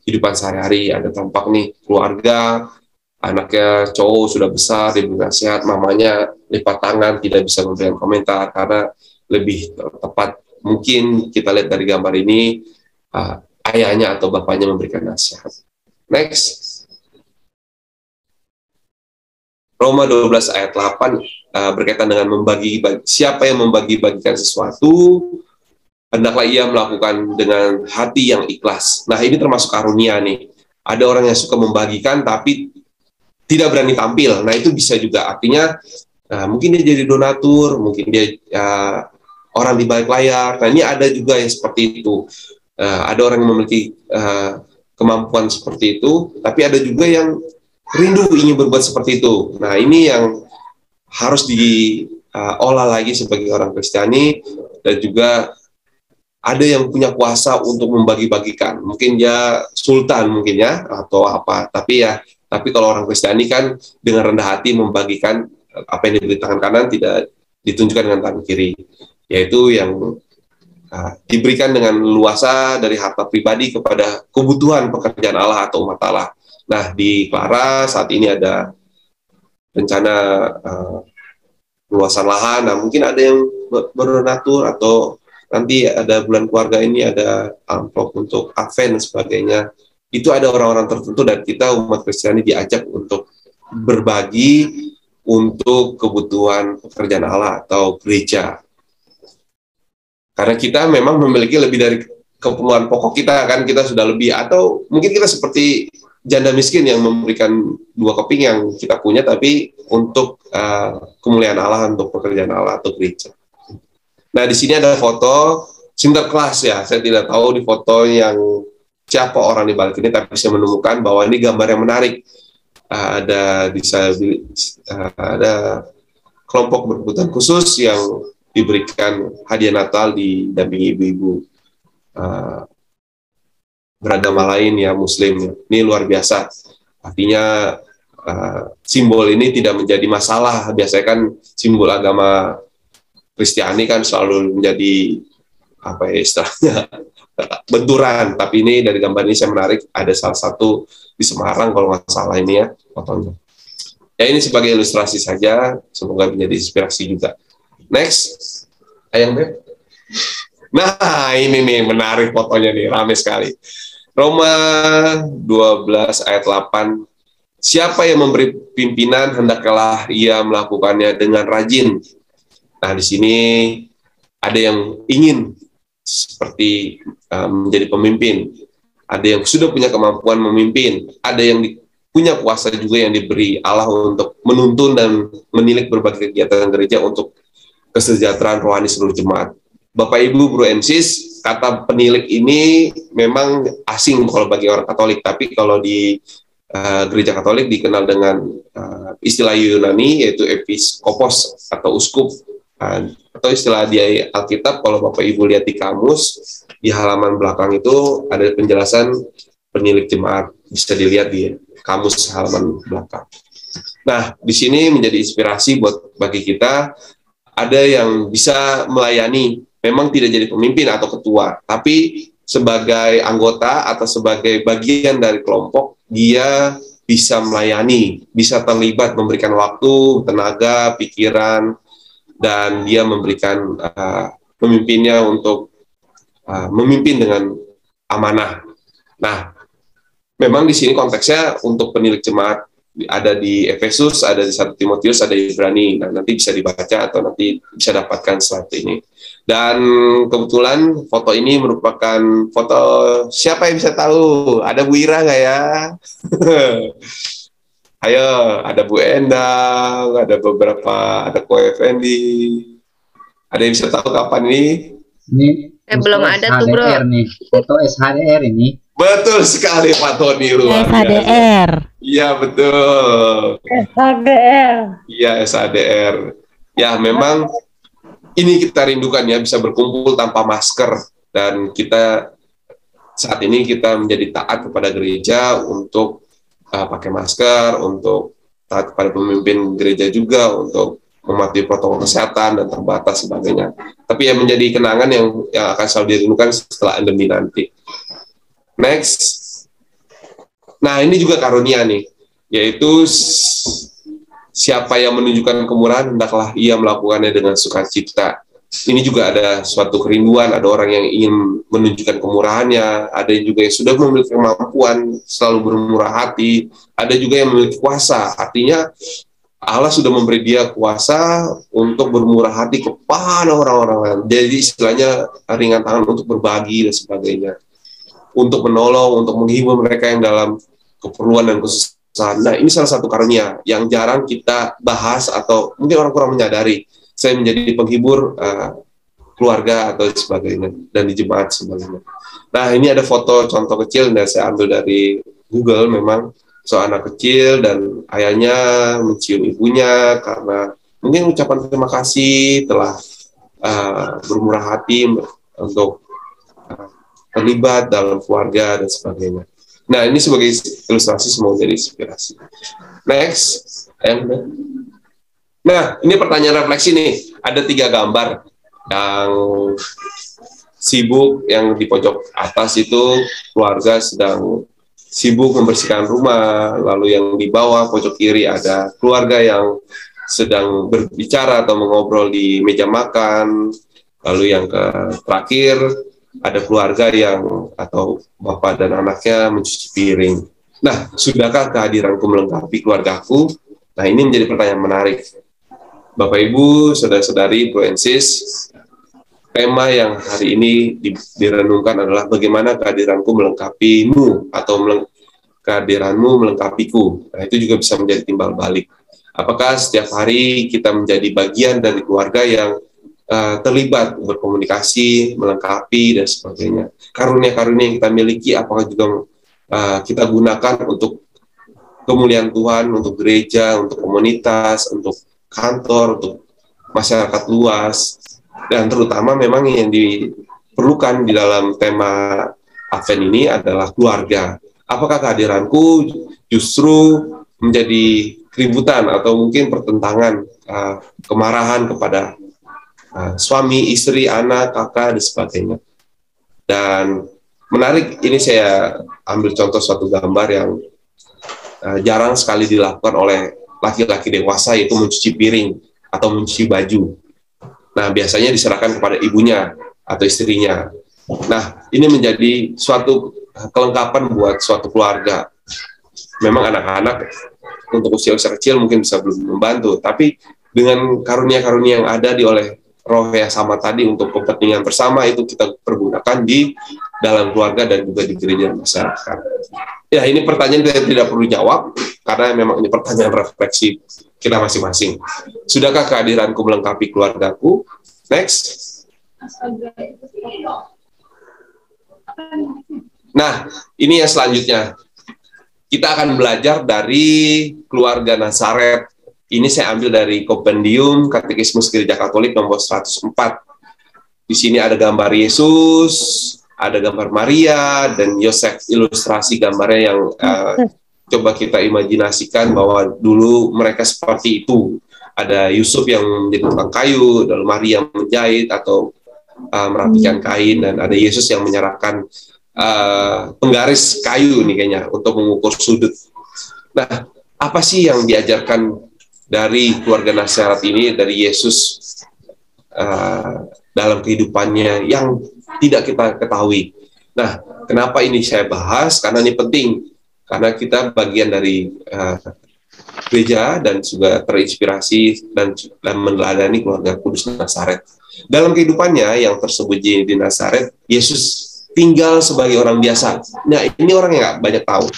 kehidupan sehari-hari. Ada tampak nih keluarga, anaknya cowok sudah besar, diberi nasihat, mamanya lipat tangan, tidak bisa memberikan komentar karena lebih tepat mungkin kita lihat dari gambar ini ayahnya atau bapaknya memberikan nasihat. Next. Roma 12 ayat 8 berkaitan dengan siapa yang membagi-bagikan sesuatu, hendaklah ia melakukan dengan hati yang ikhlas. Nah, ini termasuk karunia nih. Ada orang yang suka membagikan tapi tidak berani tampil. Nah, itu bisa juga. Artinya mungkin dia jadi donatur, mungkin dia orang di balik layar. Nah, ini ada juga yang seperti itu. Ada orang yang memiliki kemampuan seperti itu, tapi ada juga yang rindu ingin berbuat seperti itu. Nah, ini yang harus diolah lagi sebagai orang Kristiani, dan juga ada yang punya kuasa untuk membagi-bagikan. Mungkin dia sultan mungkin ya, atau apa. Tapi kalau orang Kristiani kan dengan rendah hati membagikan apa yang diberi tangan kanan tidak ditunjukkan dengan tangan kiri, yaitu yang diberikan dengan luasa dari harta pribadi kepada kebutuhan pekerjaan Allah atau umat Allah. Nah, di Clara saat ini ada rencana luasan lahan. Nah, mungkin ada yang berdonatur atau nanti ada bulan keluarga ini ada amplop untuk Advent dan sebagainya. Itu ada orang-orang tertentu dan kita umat Kristiani diajak untuk berbagi untuk kebutuhan pekerjaan Allah atau gereja. Karena kita memang memiliki lebih dari keperluan pokok kita, kan kita sudah lebih, atau mungkin kita seperti janda miskin yang memberikan 2 keping yang kita punya, tapi untuk kemuliaan Allah, untuk pekerjaan Allah atau gereja. Nah, di sini ada foto Sinterklas ya. Saya tidak tahu di foto yang siapa orang di balik ini, tapi saya menemukan bahwa ini gambar yang menarik. Ada kelompok berkebutuhan khusus yang diberikan hadiah Natal didampingi ibu-ibu beragama lain ya, Muslim. Ini luar biasa. Artinya simbol ini tidak menjadi masalah. Biasanya kan simbol agama Kristiani kan selalu menjadi apa ya istilahnya benturan. Tapi ini dari gambar ini saya menarik, ada salah satu di Semarang kalau nggak salah ini ya fotonya. Ya ini sebagai ilustrasi saja, semoga menjadi inspirasi juga. Next, Ayang Beb. Nah, ini nih menarik fotonya nih, ramai sekali. Roma 12 ayat 8. Siapa yang memberi pimpinan, hendaklah ia melakukannya dengan rajin. Nah, di sini ada yang ingin seperti menjadi pemimpin. Ada yang sudah punya kemampuan memimpin. Ada yang punya kuasa juga yang diberi Allah untuk menuntun dan menilik berbagai kegiatan gereja untuk kesejahteraan rohani seluruh jemaat. Bapak Ibu, Bro and Sis, kata penilik ini memang asing kalau bagi orang Katolik, tapi kalau di gereja Katolik dikenal dengan istilah Yunani yaitu episkopos atau uskup, atau istilah di Alkitab kalau Bapak Ibu lihat di kamus di halaman belakang itu ada penjelasan penilik jemaat, bisa dilihat di kamus halaman belakang. Nah, di sini menjadi inspirasi buat bagi kita. Ada yang bisa melayani, memang tidak jadi pemimpin atau ketua, tapi sebagai anggota atau sebagai bagian dari kelompok, dia bisa melayani, bisa terlibat, memberikan waktu, tenaga, pikiran, dan dia memberikan pemimpinnya untuk memimpin dengan amanah. Nah, memang di sini konteksnya untuk penilik jemaat, ada di Efesus, ada di 1 Timotius, ada di Ibrani. Nah, nanti bisa dibaca atau nanti bisa dapatkan slide ini. Dan kebetulan foto ini merupakan foto, siapa yang bisa tahu? Ada Bu Ira nggak ya? Ayo, ada Bu Endang, ada beberapa, ada Ko Effendi. Ada yang bisa tahu kapan ini? Ini belum ada tuh, Bro. Nih. Foto SHDR ini. Betul sekali Pak Tony, luar biasa. SHDR. Iya, betul. SHDR. Iya, SHDR. Ya, memang ini kita rindukan ya, bisa berkumpul tanpa masker. Dan kita saat ini kita menjadi taat kepada gereja untuk pakai masker, untuk taat kepada pemimpin gereja juga, untuk mematuhi protokol kesehatan dan terbatas sebagainya. Tapi yang menjadi kenangan yang akan selalu dirindukan setelah endemi nanti. Next. Nah, ini juga karunia nih, yaitu siapa yang menunjukkan kemurahan, hendaklah ia melakukannya dengan sukacita. Ini juga ada suatu kerinduan, ada orang yang ingin menunjukkan kemurahannya, ada juga yang sudah memiliki kemampuan, selalu bermurah hati, ada juga yang memiliki kuasa, artinya Allah sudah memberi dia kuasa untuk bermurah hati kepada orang-orang lain. Jadi istilahnya ringan tangan untuk berbagi dan sebagainya, untuk menolong, untuk menghibur mereka yang dalam keperluan dan kesusahan. Nah, ini salah satu karunia yang jarang kita bahas atau mungkin orang kurang menyadari. Saya menjadi penghibur keluarga atau sebagainya, dan di jemaat sebagainya. Nah, ini ada foto contoh kecil yang saya ambil dari Google, memang seorang anak kecil dan ayahnya mencium ibunya karena mungkin ucapan terima kasih telah bermurah hati untuk terlibat dalam keluarga dan sebagainya. Nah, ini sebagai ilustrasi, semoga jadi inspirasi. Next, Nah, ini pertanyaan refleksi nih. Ada 3 gambar yang sibuk, yang di pojok atas itu keluarga sedang sibuk membersihkan rumah, lalu yang di bawah pojok kiri ada keluarga yang sedang berbicara atau mengobrol di meja makan, lalu yang terakhir ada keluarga yang atau bapak dan anaknya mencuci piring. Nah, sudahkah kehadiranku melengkapi keluargaku? Nah, ini menjadi pertanyaan menarik. Bapak Ibu, saudara-saudari, Bro and Sis, tema yang hari ini direnungkan adalah bagaimana kehadiranku melengkapimu atau kehadiranmu melengkapiku. Nah, itu juga bisa menjadi timbal balik. Apakah setiap hari kita menjadi bagian dari keluarga yang terlibat berkomunikasi, melengkapi, dan sebagainya. Karunia-karunia yang kita miliki, apakah juga kita gunakan untuk kemuliaan Tuhan, untuk gereja, untuk komunitas, untuk kantor, untuk masyarakat luas, dan terutama memang yang diperlukan di dalam tema Advent ini adalah keluarga. Apakah kehadiranku justru menjadi keributan atau mungkin pertentangan, kemarahan kepada suami, istri, anak, kakak, dan sebagainya. Dan menarik, ini saya ambil contoh suatu gambar yang jarang sekali dilakukan oleh laki-laki dewasa, yaitu mencuci piring atau mencuci baju. Nah, biasanya diserahkan kepada ibunya atau istrinya. Nah, ini menjadi suatu kelengkapan buat suatu keluarga. Memang anak-anak untuk usia-usia kecil mungkin bisa belum membantu, tapi dengan karunia-karunia yang ada oleh Roh yang sama tadi untuk kepentingan bersama, itu kita pergunakan di dalam keluarga dan juga di gereja masyarakat. Ya, ini pertanyaan yang tidak perlu jawab, karena memang ini pertanyaan refleksi kita masing-masing. Sudahkah kehadiranku melengkapi keluargaku? Next. Nah, ini yang selanjutnya. Kita akan belajar dari keluarga Nazaret. Ini saya ambil dari Kompendium Katekismus Gereja Katolik nomor 104. Di sini ada gambar Yesus, ada gambar Maria, dan Yosef, ilustrasi gambarnya yang coba kita imajinasikan bahwa dulu mereka seperti itu. Ada Yusuf yang menjadi tukang kayu, lalu Maria menjahit atau merapikan kain, dan ada Yesus yang menyerahkan penggaris kayu nih kayaknya untuk mengukur sudut. Nah, apa sih yang diajarkan dari keluarga Nazaret ini, dari Yesus dalam kehidupannya yang tidak kita ketahui? Nah, kenapa ini saya bahas? Karena ini penting, karena kita bagian dari gereja dan juga terinspirasi dan meneladani keluarga kudus Nazaret. Dalam kehidupannya yang tersebut di Nazaret, Yesus tinggal sebagai orang biasa. Nah, ini orang yang nggak banyak tahu.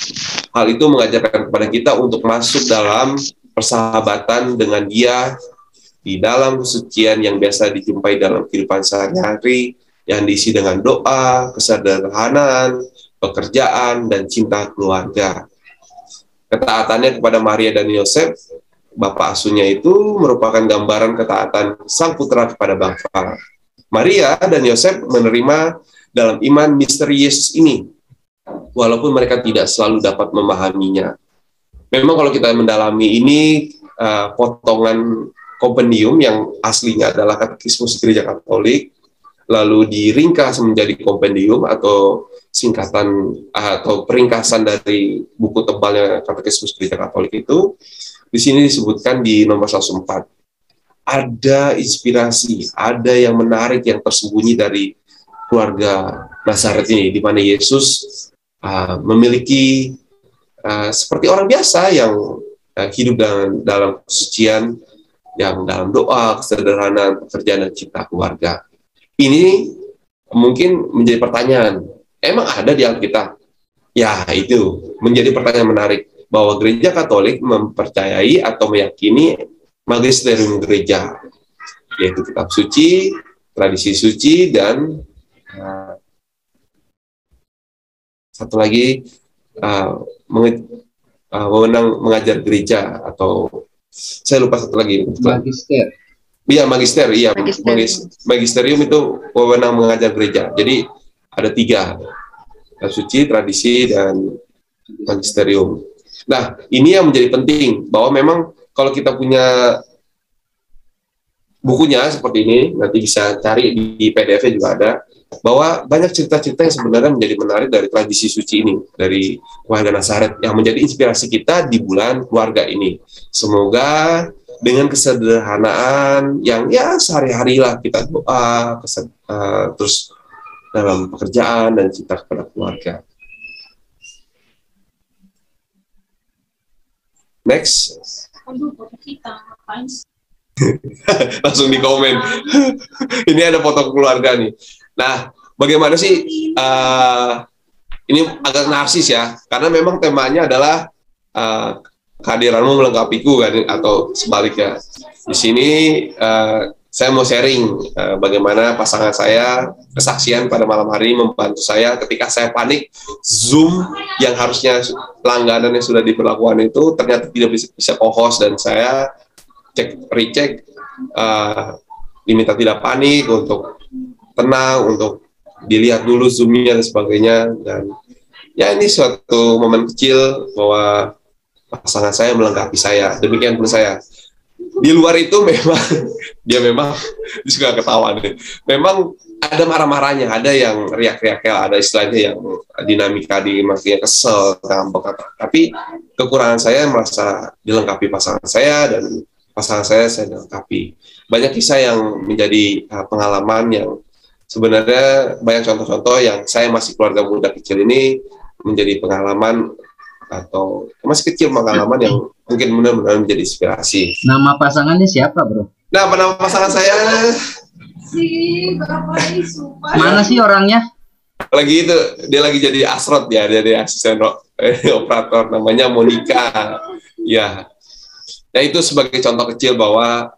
Hal itu mengajarkan kepada kita untuk masuk dalam persahabatan dengan Dia di dalam kesucian yang biasa dijumpai dalam kehidupan sehari-hari, yang diisi dengan doa, kesederhanaan, pekerjaan, dan cinta keluarga. Ketaatannya kepada Maria dan Yosef, bapak asuhnya, itu merupakan gambaran ketaatan sang putra kepada Bapa. Maria dan Yosef menerima dalam iman misteri Yesus ini, walaupun mereka tidak selalu dapat memahaminya. Memang kalau kita mendalami ini, potongan kompendium yang aslinya adalah Katekismus Gereja Katolik, lalu diringkas menjadi kompendium atau singkatan atau peringkasan dari buku tebalnya Katekismus Gereja Katolik itu, di sini disebutkan di nomor 104. Ada inspirasi, ada yang menarik yang tersembunyi dari keluarga Nazaret ini, di mana Yesus memiliki seperti orang biasa yang hidup dalam kesucian, yang dalam doa, kesederhanaan, pekerjaan, dan cinta keluarga. Ini mungkin menjadi pertanyaan, emang ada di Alkitab? Ya, itu menjadi pertanyaan menarik, bahwa gereja Katolik mempercayai atau meyakini magisterium gereja, yaitu kitab suci, tradisi suci, dan satu lagi wewenang mengajar gereja, atau saya lupa satu lagi. Magister. Iya, magister. Iya, magisterium itu wewenang mengajar gereja. Jadi ada 3, suci, tradisi, dan magisterium. Nah, ini yang menjadi penting, bahwa memang kalau kita punya bukunya seperti ini, nanti bisa cari di PDF-nya juga ada, bahwa banyak cerita-cerita yang sebenarnya menjadi menarik dari tradisi suci ini, dari keluarga Nazaret, yang menjadi inspirasi kita di bulan keluarga ini. Semoga dengan kesederhanaan yang ya sehari-hari lah kita doa, terus dalam pekerjaan dan cinta kepada keluarga. Next. Langsung di komen. Ini ada foto keluarga nih. Nah, bagaimana sih? Ini agak narsis ya, karena memang temanya adalah kehadiranmu melengkapiku kan, atau sebaliknya. Di sini saya mau sharing bagaimana pasangan saya kesaksian pada malam hari membantu saya ketika saya panik. Zoom yang harusnya langganan yang sudah diberlakukan itu ternyata tidak bisa co-host, dan saya recheck, diminta tidak panik, untuk tenang, untuk dilihat dulu Zoom-nya dan sebagainya. Dan ya ini suatu momen kecil bahwa pasangan saya melengkapi saya. Demikian pun saya. Di luar itu memang dia suka ketawa nih. Memang ada marah-marahnya, ada yang riak-riaknya, ada istilahnya yang dinamika di maksudnya kesel, ngambek. Tapi kekurangan saya merasa dilengkapi pasangan saya, dan pasangan saya dilengkapi. Banyak kisah yang menjadi pengalaman yang sebenarnya banyak contoh-contoh yang saya masih keluarga muda kecil ini menjadi pengalaman, atau masih kecil pengalaman yang mungkin benar-benar menjadi inspirasi. Nama pasangannya siapa, bro? Nah, nama pasangan saya mana sih orangnya? Lagi itu, dia lagi jadi asrot ya, dia jadi asisten operator, namanya Monica. Ya, nah itu sebagai contoh kecil bahwa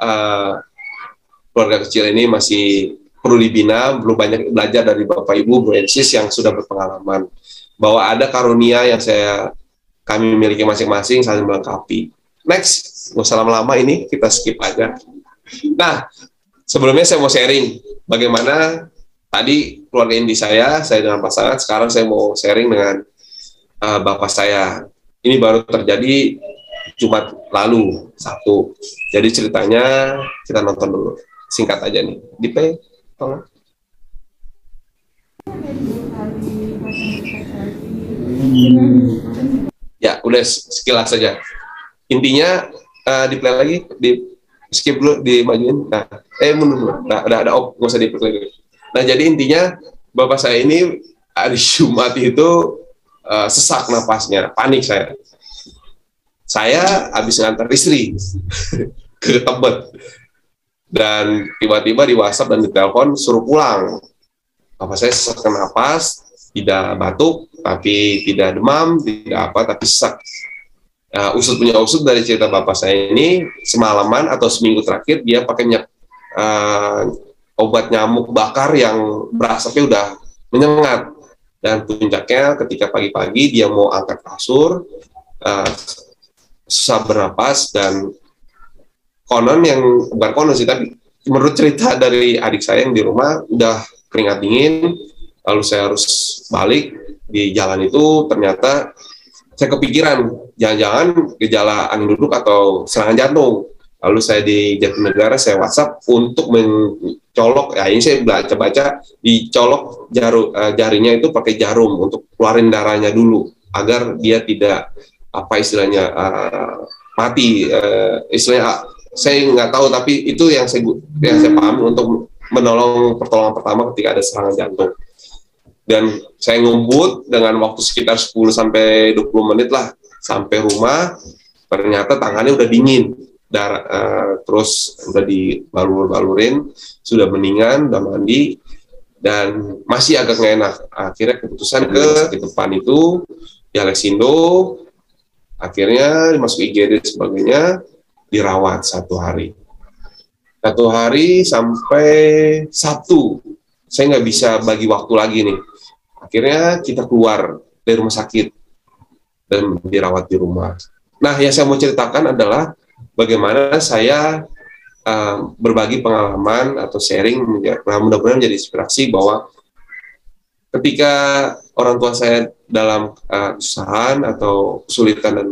keluarga kecil ini masih perlu dibina, perlu banyak belajar dari Bapak Ibu Brancis yang sudah berpengalaman, bahwa ada karunia yang kami miliki masing-masing, saling melengkapi. Next, nggak usah lama-lama, ini kita skip aja. Nah, sebelumnya saya mau sharing bagaimana tadi keluarga inti saya dengan pasangan. Sekarang saya mau sharing dengan bapak saya. Ini baru terjadi Jumat lalu, Sabtu. Jadi ceritanya kita nonton dulu. Singkat aja nih. Dipe, tolong. Ya, udah sekilas saja. Intinya di-play lagi, di skip dulu, dimajuin. Nah, mundur dulu. Nah, ada nggak usah di-play dulu. Nah, jadi intinya bapak saya ini hari Jumat itu sesak napasnya, panik saya. Saya habis ngantar istri ke Tebet, dan tiba-tiba di WhatsApp dan di telepon suruh pulang. Bapak saya sesak napas, tidak batuk, tapi tidak demam, tidak apa, tapi sesak. Usut punya usut dari cerita bapak saya ini, semalaman atau seminggu terakhir dia pakai minyak obat nyamuk bakar yang berasapnya udah menyengat. Dan puncaknya ketika pagi-pagi dia mau angkat kasur, susah bernapas, dan konon yang bukan konon sih, tapi menurut cerita dari adik saya yang di rumah udah keringat dingin. Lalu saya harus balik di jalan itu, ternyata saya kepikiran jangan-jangan gejala angin duduk atau serangan jantung. Lalu saya di Jatinegara, saya WhatsApp untuk mencolok, ya ini saya baca-baca, dicolok jarinya itu pakai jarum untuk keluarin darahnya dulu, agar dia tidak apa istilahnya mati. Istilahnya saya nggak tahu, tapi itu yang saya pahami untuk menolong pertolongan pertama ketika ada serangan jantung. Dan saya ngebut dengan waktu sekitar 10-20 menit lah sampai rumah. Ternyata tangannya udah dingin, terus udah dibalur-balurin, sudah mendingan, udah mandi, dan masih agak nggak enak. Akhirnya keputusan ke depan itu di Alexindo, akhirnya dimasuki IGD dan sebagainya, dirawat 1 hari. 1 hari sampai Sabtu, saya nggak bisa bagi waktu lagi nih. Akhirnya kita keluar dari rumah sakit dan dirawat di rumah. Nah, yang saya mau ceritakan adalah bagaimana saya berbagi pengalaman atau sharing, mudah-mudahan menjadi inspirasi bahwa ketika orang tua saya dalam kesusahan atau kesulitan dan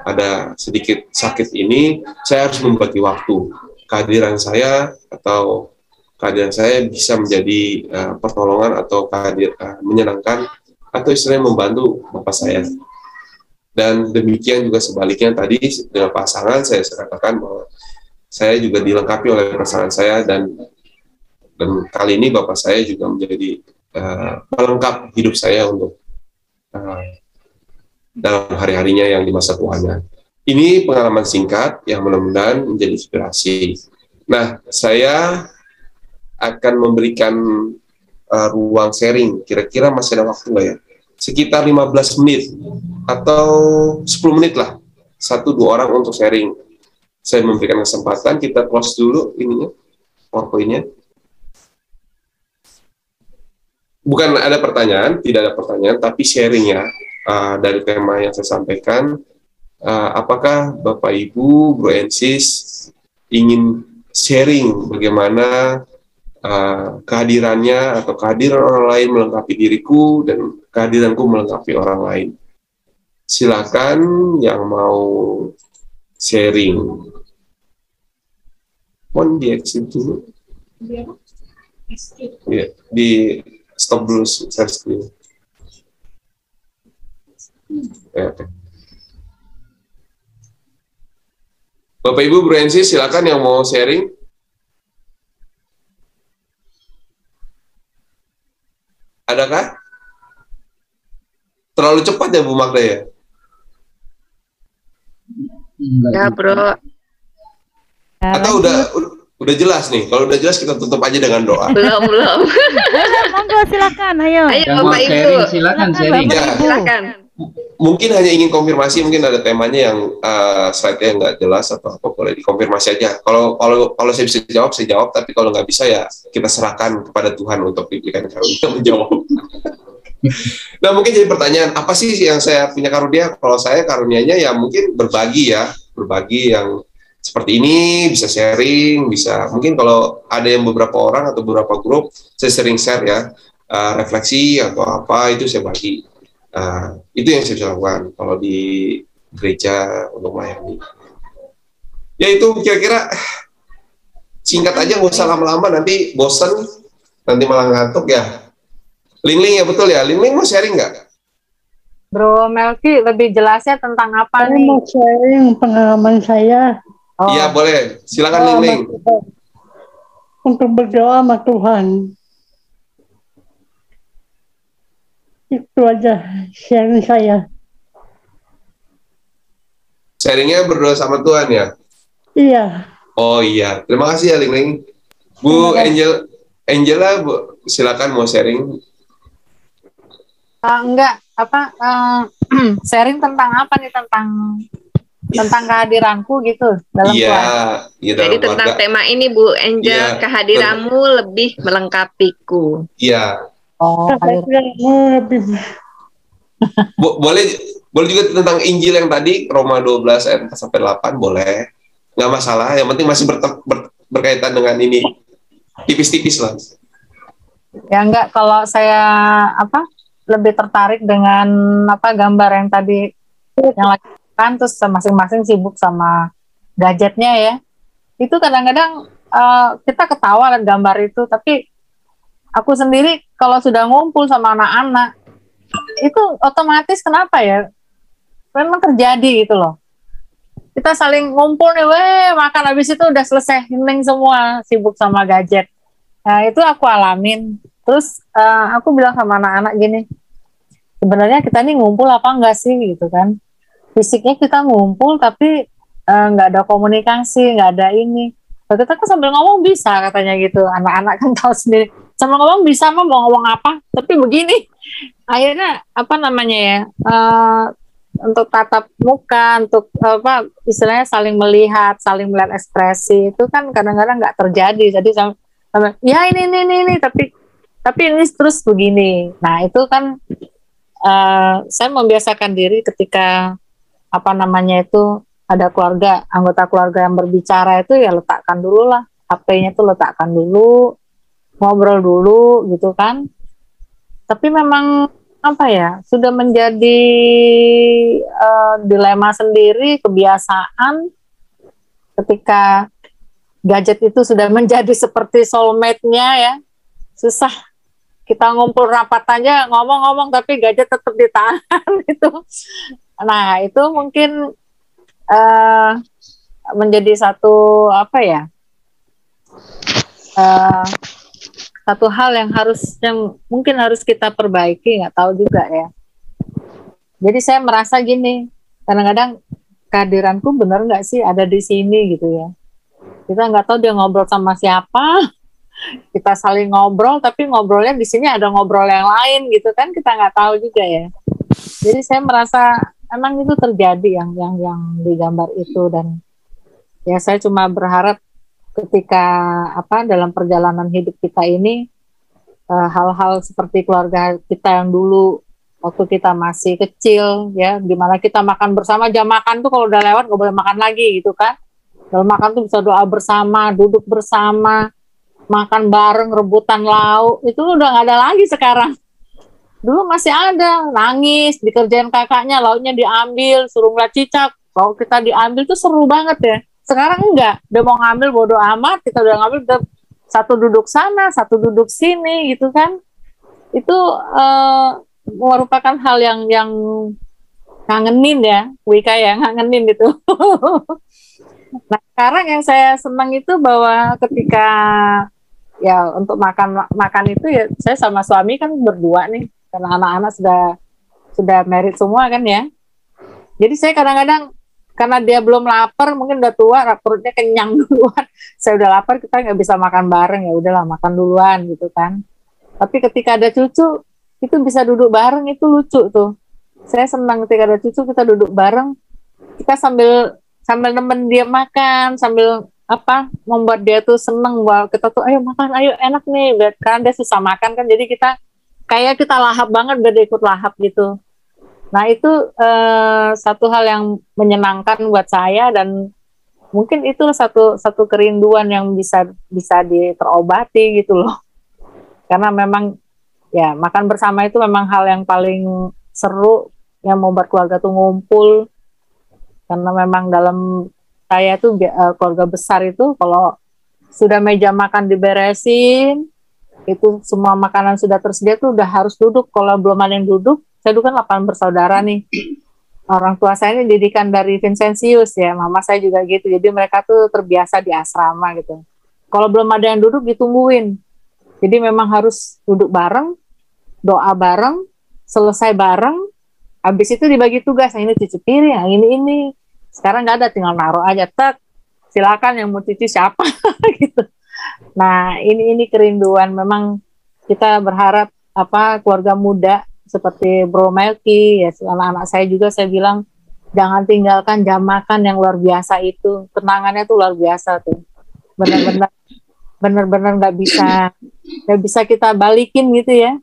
ada sedikit sakit ini, saya harus membagi waktu. kehadiran saya bisa menjadi pertolongan atau menyenangkan atau istilahnya membantu Bapak saya. Dan demikian juga sebaliknya tadi dengan pasangan saya katakan bahwa saya juga dilengkapi oleh pasangan saya dan kali ini Bapak saya juga menjadi pelengkap hidup saya untuk dalam hari-harinya yang di masa tuanya. Ini pengalaman singkat yang mudah-mudahan menjadi inspirasi. Nah, saya akan memberikan ruang sharing. Kira-kira masih ada waktu nggak ya? Sekitar 15 menit atau 10 menit lah. 1-2 orang untuk sharing. Saya memberikan kesempatan, kita close dulu ininya, PowerPoint-nya. Bukan ada pertanyaan, tidak ada pertanyaan, tapi sharing ya dari tema yang saya sampaikan. Apakah Bapak Ibu, Bro and Sis ingin sharing bagaimana kehadirannya atau kehadiran orang lain melengkapi diriku dan kehadiranku melengkapi orang lain? Silakan yang mau sharing. Mohon di exit dulu. Ya, di stop dulu share screen. Ya, okay. Bapak Ibu Bro and Sis, silakan yang mau sharing. Adakah? Terlalu cepat ya Bu Magda ya? Ya Bro. Atau udah jelas nih? Kalau udah jelas kita tutup aja dengan doa. Belum. Monggo silakan, ayo. Ayo Yang mau Bapak Ibu. sharing, silakan sharing. Ya. Silakan. Mungkin hanya ingin konfirmasi, mungkin ada temanya yang slide-nya nggak jelas atau apa, boleh dikonfirmasi aja. Kalau saya bisa jawab, saya jawab. Tapi kalau nggak bisa ya kita serahkan kepada Tuhan untuk diberikan karunia menjawab. Nah mungkin jadi pertanyaan, apa sih yang saya punya karunia? Kalau saya karunianya ya mungkin berbagi yang seperti ini, bisa sharing, bisa mungkin kalau ada yang beberapa orang atau beberapa grup, saya sering share ya, refleksi atau apa itu saya bagi. Itu yang saya bisa lakukan kalau di gereja untuk melayani. Ya itu kira-kira singkat aja, nggak usah lama-lama, nanti bosen, nanti malah ngantuk ya. Ling ya betul ya, Ling mau sharing nggak? Bro Melki lebih jelasnya tentang apa Saya nih? mau sharing pengalaman saya. Iya boleh, silakan Ling. Untuk berdoa sama Tuhan. Itu aja sharing saya. Sharingnya berdoa sama Tuhan ya? Iya. Oh iya, terima kasih ya Ling. Bu Angela, Bu, silakan mau sharing. Enggak, sharing tentang apa nih, tentang kehadiranku gitu dalam keluarga. Iya, Jadi tentang tema ini Bu Angel, Iya, kehadiranmu lebih melengkapiku. Iya. Oh, lebih. Boleh juga tentang Injil yang tadi Roma 12 ayat 4-8 boleh. Nggak masalah, yang penting masih berkaitan dengan ini. Tipis-tipis lah. Ya enggak, kalau saya lebih tertarik dengan gambar yang tadi yang lagi kan, terus masing-masing sibuk sama gadgetnya ya. Itu kadang-kadang kita ketawa lihat gambar itu, tapi aku sendiri kalau sudah ngumpul sama anak-anak itu otomatis kenapa ya? Memang terjadi gitu loh. Kita saling ngumpul nih, makan habis itu udah selesai, hening semua, sibuk sama gadget. Nah, itu aku alamin. Terus aku bilang sama anak-anak gini, sebenarnya kita ini ngumpul apa enggak sih gitu kan? Fisiknya kita ngumpul tapi nggak ada komunikasi, nggak ada ini. Kita kan sambil ngomong bisa katanya gitu. Anak-anak kan tahu sendiri. Sambil ngomong bisa mau ngomong apa? Tapi begini, akhirnya untuk tatap muka, untuk istilahnya saling melihat ekspresi itu kan kadang-kadang nggak terjadi. Jadi ya ini tapi ini terus begini. Nah itu kan saya membiasakan diri ketika ada anggota keluarga yang berbicara itu ya letakkan dulu lah HP-nya, tuh letakkan dulu, ngobrol dulu gitu kan. Tapi memang sudah menjadi dilema sendiri, kebiasaan ketika gadget itu sudah menjadi seperti soulmate-nya ya. Susah kita ngumpul rapat aja ngomong-ngomong tapi gadget tetap di tangan itu. Nah, itu mungkin menjadi satu apa ya? Satu hal yang mungkin harus kita perbaiki, nggak tahu juga ya. Jadi saya merasa gini, kadang-kadang kehadiranku benar nggak sih ada di sini gitu ya. Kita nggak tahu dia ngobrol sama siapa, kita saling ngobrol, tapi ngobrolnya di sini ada ngobrol yang lain gitu kan, kita nggak tahu juga ya. Jadi saya merasa emang itu terjadi yang digambar itu, dan ya saya cuma berharap ketika dalam perjalanan hidup kita ini hal-hal seperti keluarga kita yang dulu waktu kita masih kecil ya, dimana kita makan bersama, jam makan tuh kalau udah lewat nggak boleh makan lagi gitu kan. Dalam makan tuh bisa doa bersama, duduk bersama, makan bareng, rebutan lauk, itu udah nggak ada lagi sekarang. Dulu masih ada, nangis, dikerjain kakaknya, lauknya diambil, suruh ngeliat cicak, lauk kita diambil tuh seru banget ya. Sekarang enggak, udah mau ngambil bodo amat, kita udah ngambil, udah satu duduk sana, satu duduk sini gitu kan. Itu merupakan hal yang ngangenin ya, Wika ya, ngangenin itu. Nah, sekarang yang saya senang itu bahwa ketika ya untuk makan itu ya, saya sama suami kan berdua nih, karena anak-anak sudah married semua kan ya. Jadi saya kadang-kadang karena dia belum lapar, mungkin udah tua, perutnya kenyang duluan. Saya udah lapar, kita nggak bisa makan bareng, ya udahlah makan duluan gitu kan. Tapi ketika ada cucu, itu bisa duduk bareng, itu lucu tuh. Saya senang ketika ada cucu, kita duduk bareng, kita sambil nemen dia makan, sambil membuat dia tuh seneng, bahwa kita tuh ayo makan, ayo enak nih, karena dia susah makan kan, jadi kita kayak kita lahap banget, biar dia ikut lahap gitu. Nah itu satu hal yang menyenangkan buat saya, dan mungkin itu satu kerinduan yang bisa terobati gitu loh. Karena memang ya makan bersama itu memang hal yang paling seru, yang membuat keluarga tuh ngumpul. Karena memang dalam saya tuh keluarga besar itu kalau sudah meja makan diberesin, itu semua makanan sudah tersedia tuh udah harus duduk. Kalau belum ada yang duduk, saya dulu kan 8 bersaudara nih. Orang tua saya ini didikan dari Vincentius ya, mama saya juga gitu. Jadi mereka tuh terbiasa di asrama gitu. Kalau belum ada yang duduk ditungguin. Jadi memang harus duduk bareng, doa bareng, selesai bareng. Habis itu dibagi tugas, yang ini cuci piring, yang ini. Sekarang nggak ada, tinggal naruh aja, silakan yang mau cuci siapa gitu. Nah ini kerinduan. Memang kita berharap keluarga muda seperti Bro Melki ya, anak-anak saya juga, saya bilang jangan tinggalkan jam makan yang luar biasa itu. Kenangannya tuh luar biasa tuh, benar-benar nggak bisa kita balikin gitu ya.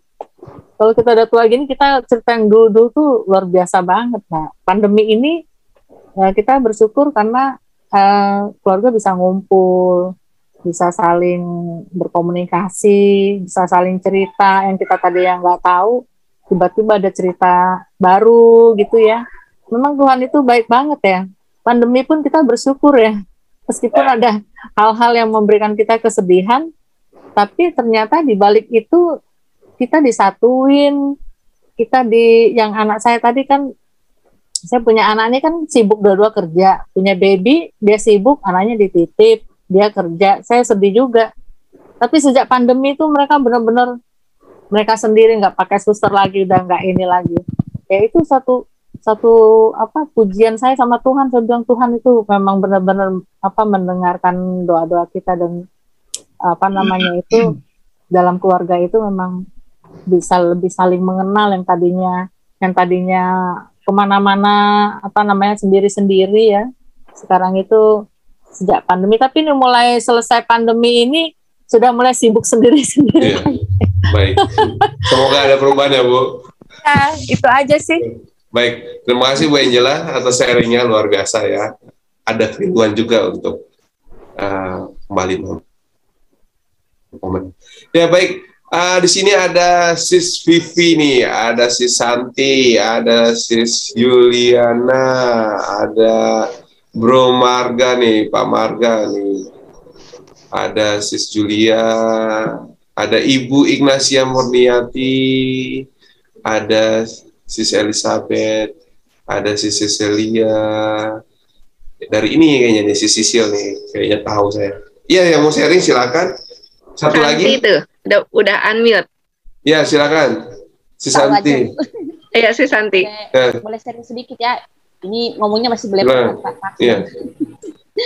Kalau kita udah tua gini, kita cerita yang dulu tuh luar biasa banget. Nah pandemi ini ya, kita bersyukur karena keluarga bisa ngumpul, bisa saling berkomunikasi, bisa saling cerita yang kita tadi yang nggak tahu, tiba-tiba ada cerita baru gitu ya. Memang Tuhan itu baik banget ya. Pandemi pun kita bersyukur ya, meskipun ada hal-hal yang memberikan kita kesedihan, tapi ternyata di balik itu kita disatuin. Yang anak saya tadi kan, saya punya anak ini kan sibuk dua-dua kerja, punya baby, dia sibuk, anaknya dititip, dia kerja, saya sedih juga. Tapi sejak pandemi itu mereka benar-benar mereka sendiri, nggak pakai suster lagi, udah nggak ini lagi. Ya itu satu pujian saya sama Tuhan. Saya bilang Tuhan itu memang benar-benar mendengarkan doa-doa kita, dan itu dalam keluarga itu memang bisa lebih saling mengenal. Yang tadinya kemana-mana sendiri-sendiri ya. Sekarang itu sejak pandemi, tapi ini mulai selesai pandemi ini sudah mulai sibuk sendiri-sendiri. Iya. Baik, semoga ada perubahan ya Bu. Nah, itu aja sih. Baik, terima kasih Bu Angela atas sharingnya, luar biasa ya. Ada kerinduan juga untuk kembali momen. Ya baik, di sini ada Sis Vivi nih, ada Sis Santi, ada Sis Yuliana, ada Bro Marga nih, Pak Marga nih. ada Sis Julia, ada Ibu Ignacia Murniati, ada Sis Elizabeth, ada Sis Cecilia. Dari ini kayaknya nih, Sis Sisil nih, kayaknya tahu saya. Iya, yang mau sharing silakan. Satu Santi lagi. itu udah unmute. Ya, silakan. Sis Tahu Santi. Iya, si Santi. Boleh sharing sedikit ya. Ini ngomongnya masih boleh Silakan. Pak. Iya.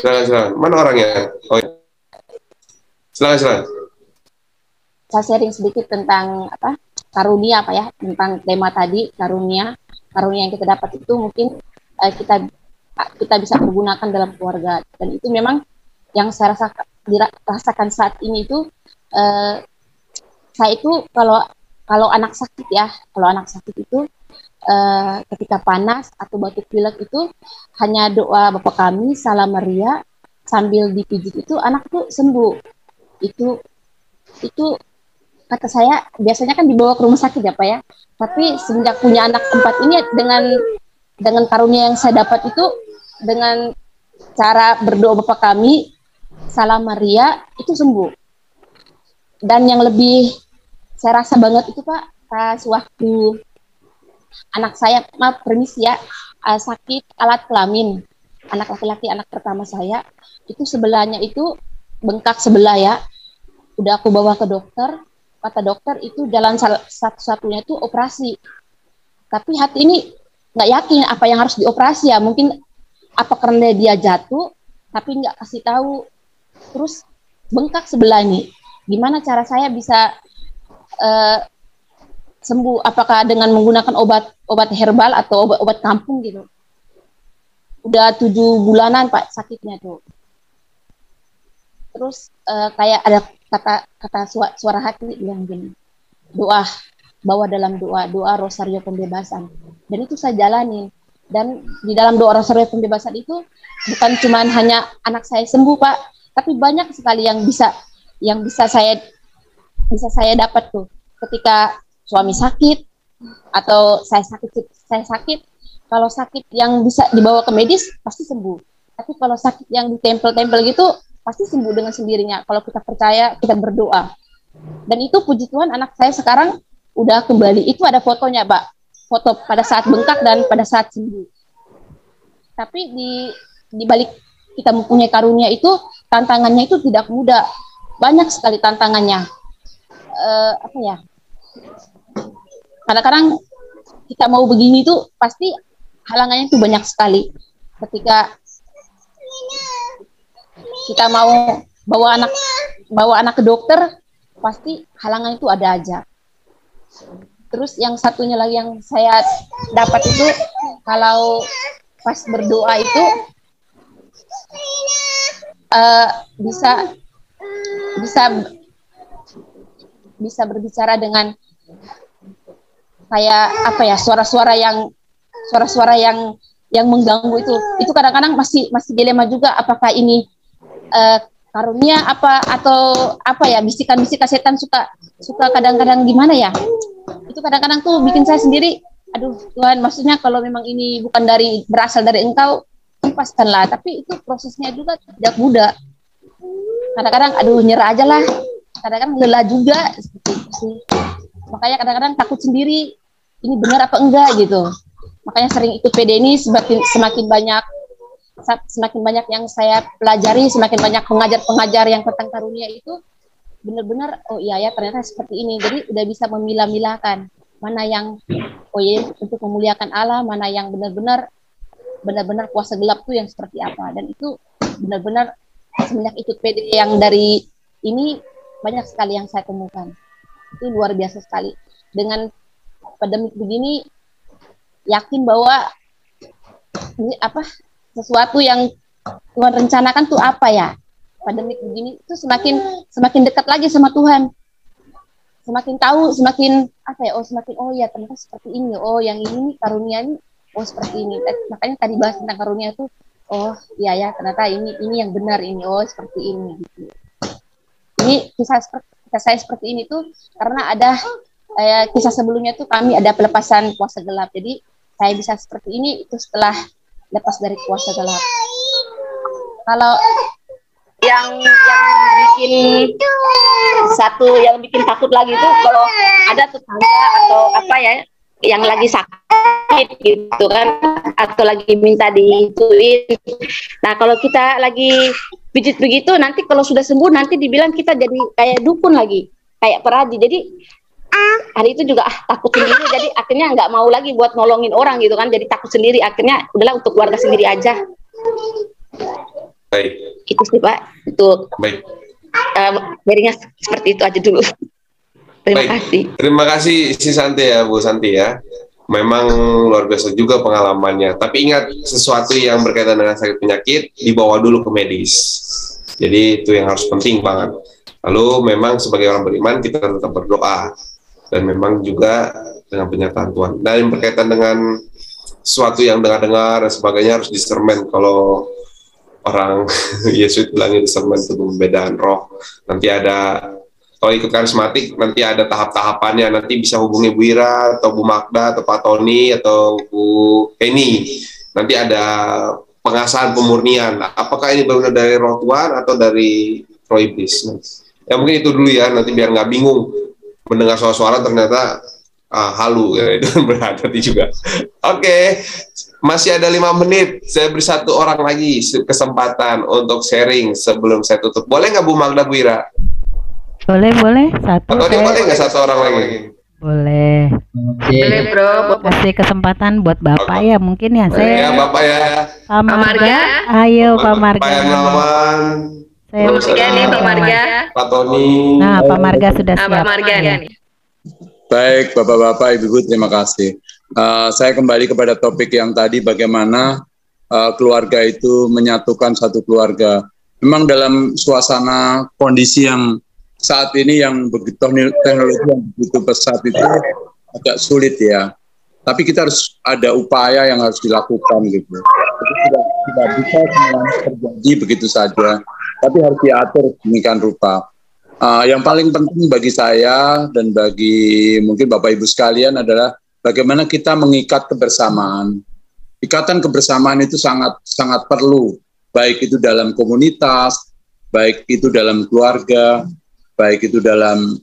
Silakan. Mana orangnya? Oh, iya. Silakan. Saya sharing sedikit tentang apa? Karunia apa ya? Tentang tema tadi karunia. Karunia yang kita dapat itu mungkin kita bisa pergunakan dalam keluarga, dan itu memang yang saya rasakan saat ini itu saya itu kalau anak sakit ya, kalau anak sakit itu ketika panas atau batuk pilek itu hanya doa Bapa Kami, Salam Maria sambil dipijit itu anak tuh sembuh. Itu kata saya biasanya kan dibawa ke rumah sakit ya Pak ya. Tapi semenjak punya anak 4 ini dengan karunia yang saya dapat itu dengan cara berdoa Bapa Kami, Salam Maria itu sembuh. Dan yang lebih saya rasa banget itu Pak, pas waktu anak saya, maaf permisi ya, sakit alat kelamin, anak laki-laki, anak pertama saya, itu sebelahnya itu bengkak sebelah ya. Udah aku bawa ke dokter, kata dokter itu jalan satu-satunya itu operasi. Tapi hati ini nggak yakin apa yang harus dioperasi ya, mungkin apa karena dia jatuh, tapi nggak kasih tahu. Terus bengkak sebelah ini, gimana cara saya bisa sembuh? Apakah dengan menggunakan obat herbal atau obat kampung gitu? Udah 7 bulanan Pak sakitnya tuh. Terus kayak ada kata suara hati bilang gini, doa, bawa dalam doa Rosario Pembebasan. Dan itu saya jalanin. Dan di dalam doa Rosario Pembebasan itu bukan cuma hanya anak saya sembuh Pak, tapi banyak sekali yang bisa saya dapat tuh. Ketika suami sakit atau saya sakit, kalau sakit yang bisa dibawa ke medis pasti sembuh. Tapi kalau sakit yang ditempel-tempel gitu pasti sembuh dengan sendirinya kalau kita percaya, kita berdoa. Dan itu puji Tuhan anak saya sekarang udah kembali. Itu ada fotonya Pak, foto pada saat bengkak dan pada saat sembuh. Tapi di balik kita mempunyai karunia itu, tantangannya itu tidak mudah. Banyak sekali tantangannya. Apa ya? Kadang-kadang kita mau begini tuh pasti halangannya itu banyak sekali. Ketika kita mau bawa anak ke dokter, pasti halangan itu ada aja. Terus yang satunya lagi yang saya dapat itu, kalau pas berdoa itu bisa berbicara dengan kayak apa ya, suara-suara yang mengganggu itu kadang-kadang masih dilema juga, apakah ini karunia atau apa ya, bisikan-bisikan setan suka kadang-kadang gimana ya, itu kadang-kadang tuh bikin saya sendiri, aduh Tuhan, maksudnya kalau memang ini bukan berasal dari Engkau, lepaskanlah. Tapi itu prosesnya juga tidak mudah. Kadang-kadang aduh nyerah aja lah, kadang-kadang lelah juga seperti itu sih. Makanya kadang-kadang takut sendiri, ini benar apa enggak gitu. Makanya sering ikut PD ini, semakin banyak yang saya pelajari, semakin banyak pengajar-pengajar yang tentang karunia itu benar-benar, oh iya ya ternyata seperti ini. Jadi udah bisa memilah-milahkan mana yang oh iya untuk memuliakan Allah, mana yang benar-benar kuasa gelap tuh yang seperti apa. Dan itu benar-benar semenjak ikut PD yang dari ini banyak sekali yang saya temukan. Itu luar biasa sekali. Dengan pandemi begini, yakin bahwa ini sesuatu yang Tuhan rencanakan tuh apa ya. Pandemi begini itu semakin dekat lagi sama Tuhan. Semakin tahu, semakin oh ya ternyata seperti ini. Oh yang ini karunia ini, oh seperti ini. Makanya tadi bahas tentang karunia itu, oh iya ya ternyata ini yang benar ini. Oh seperti ini gitu. Ini kisah saya seperti ini tuh karena ada kisah sebelumnya tuh kami ada pelepasan kuasa gelap. Jadi saya bisa seperti ini itu setelah lepas dari kuasa gelap. yang bikin yang bikin takut lagi tuh kalau ada tetangga atau apa ya yang lagi sakit gitu kan, atau lagi minta diituin. Nah kalau kita lagi pijit begitu, nanti kalau sudah sembuh nanti dibilang kita jadi kayak dukun lagi, kayak peraji. Jadi hari itu juga takut sendiri, jadi akhirnya nggak mau lagi buat nolongin orang gitu kan, jadi takut sendiri. Akhirnya udahlah untuk keluarga sendiri aja. Baik. Itu sih Pak, untuk berinya seperti itu aja dulu. Terima kasih. Terima kasih si Santi ya, Bu Santi ya. Memang luar biasa juga pengalamannya. Tapi ingat, sesuatu yang berkaitan dengan sakit penyakit dibawa dulu ke medis. Jadi itu yang harus penting banget. Lalu memang sebagai orang beriman kita tetap berdoa. Dan memang juga dengan penyertaan Tuhan. Dan yang berkaitan dengan sesuatu yang dengar-dengar dan sebagainya harus discernment. Kalau orang Yesus bilangnya discernment itu pembedaan roh. Nanti ada, kalau ikut karismatik nanti ada tahap-tahapannya, nanti bisa hubungi Bu Ira atau Bu Magda atau Pak Tony atau Bu Penny. Nanti ada pengasahan pemurnian. Apakah ini benar dari roh Tuhan atau dari roh iblis? Ya mungkin itu dulu ya, nanti biar nggak bingung mendengar suara-suara ternyata halu ya, itu berhati juga. Oke, masih ada 5 menit. Saya beri 1 orang lagi kesempatan untuk sharing sebelum saya tutup. Boleh nggak Bu Magda, Bu Ira? Boleh. Satu. Atau boleh nggak 1 orang lagi? Boleh. Boleh bro. Kasih kesempatan buat Bapak ya, mungkin ya. Saya. Ya Bapak ya. Pak Marga. Ayo Pak Marga. Pak Hermawan. Bu Tiga nih Pak Marga. Pak Tony. Nah, Pak Marga sudah siap. Pak Marga nih. Baik, Bapak-Bapak, Ibu-Ibu, terima kasih. Saya kembali kepada topik yang tadi, bagaimana keluarga itu menyatukan satu keluarga. Memang dalam suasana kondisi yang saat ini yang begitu teknologi yang begitu pesat itu agak sulit ya. Tapi kita harus ada upaya yang harus dilakukan gitu. Jadi tidak bisa semuanya terjadi begitu saja, tapi harus diatur demikian rupa. Yang paling penting bagi saya dan bagi mungkin Bapak Ibu sekalian adalah bagaimana kita mengikat kebersamaan. Ikatan kebersamaan itu sangat perlu, baik itu dalam komunitas, baik itu dalam keluarga, baik itu dalam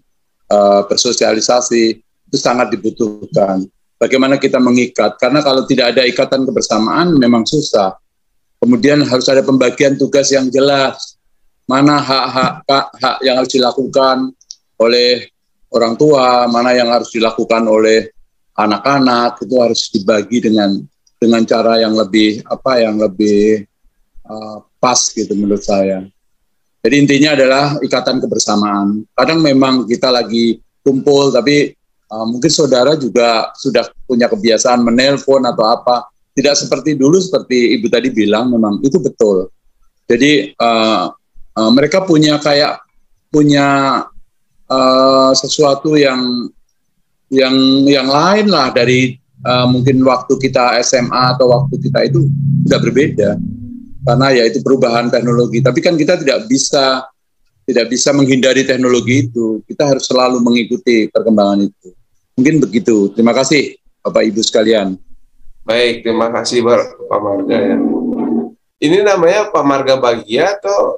bersosialisasi, itu sangat dibutuhkan. Bagaimana kita mengikat, karena kalau tidak ada ikatan kebersamaan memang susah. Kemudian harus ada pembagian tugas yang jelas. Mana hak yang harus dilakukan oleh orang tua, mana yang harus dilakukan oleh anak-anak, itu harus dibagi dengan cara yang lebih pas gitu menurut saya. Jadi intinya adalah ikatan kebersamaan. Kadang memang kita lagi kumpul, tapi mungkin saudara juga sudah punya kebiasaan menelpon atau apa. Tidak seperti dulu, seperti Ibu tadi bilang, memang itu betul. Jadi mereka punya sesuatu yang lain lah dari mungkin waktu kita SMA atau waktu kita itu sudah berbeda karena ya itu perubahan teknologi. Tapi kan kita tidak bisa menghindari teknologi itu. Kita harus selalu mengikuti perkembangan itu. Mungkin begitu. Terima kasih Bapak Ibu sekalian. Baik, terima kasih Pak Marga ya. Ini namanya Pak Marga Bahagia atau?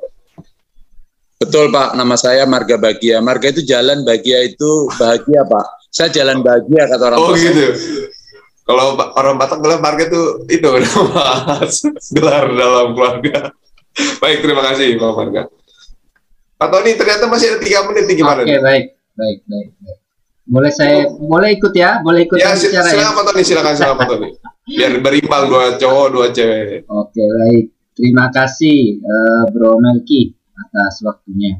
Betul Pak, nama saya Marga Bahagia. Marga itu jalan, bahagia itu bahagia Pak. Saya jalan bahagia kata orang tua. Oh gitu. Kalau orang Batak bilang Marga itu nama gelar dalam keluarga. Baik, terima kasih Pak Marga. Pak Tony, ternyata masih ada 3 menit nih, gimana? Oke, baik. Boleh ikut ya? Boleh ikut ya, bicara ya? Silakan Pak Tony, silakan Pak Tony. Biar berimbang 2 cowok, 2 cewek. Oke, baik. Terima kasih Bro Melki atas waktunya.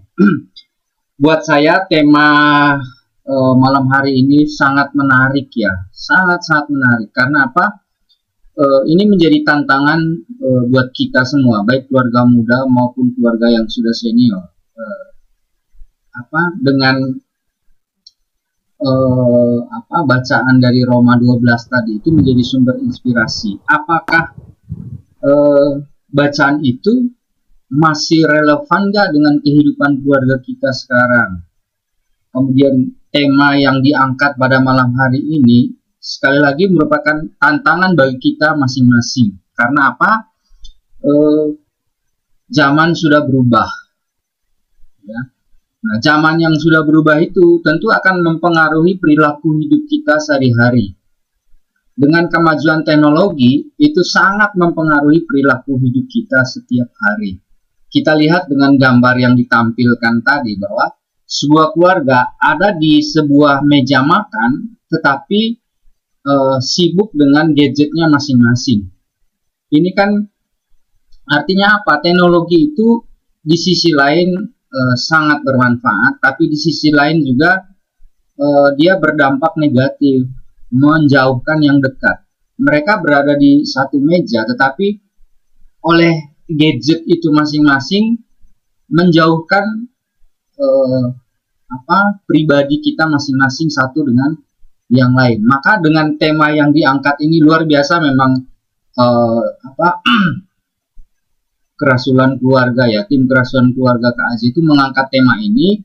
Buat saya tema malam hari ini sangat menarik ya, sangat menarik. Karena apa? Ini menjadi tantangan buat kita semua, baik keluarga muda maupun keluarga yang sudah senior. Dengan bacaan dari Roma 12 tadi itu menjadi sumber inspirasi. Apakah bacaan itu masih relevan nggak dengan kehidupan keluarga kita sekarang? Kemudian tema yang diangkat pada malam hari ini sekali lagi merupakan tantangan bagi kita masing-masing. Karena apa? Zaman sudah berubah. Ya. Nah, zaman yang sudah berubah itu tentu akan mempengaruhi perilaku hidup kita sehari-hari. Dengan kemajuan teknologi, itu sangat mempengaruhi perilaku hidup kita setiap hari. Kita lihat dengan gambar yang ditampilkan tadi bahwa sebuah keluarga ada di sebuah meja makan, tetapi sibuk dengan gadgetnya masing-masing. Ini kan artinya apa? Teknologi itu di sisi lain sangat bermanfaat, tapi di sisi lain juga dia berdampak negatif, menjauhkan yang dekat. Mereka berada di satu meja, tetapi oleh gadget itu masing-masing menjauhkan pribadi kita masing-masing satu dengan yang lain. Maka dengan tema yang diangkat ini luar biasa memang kerasulan keluarga ya, tim kerasulan keluarga KAJ itu mengangkat tema ini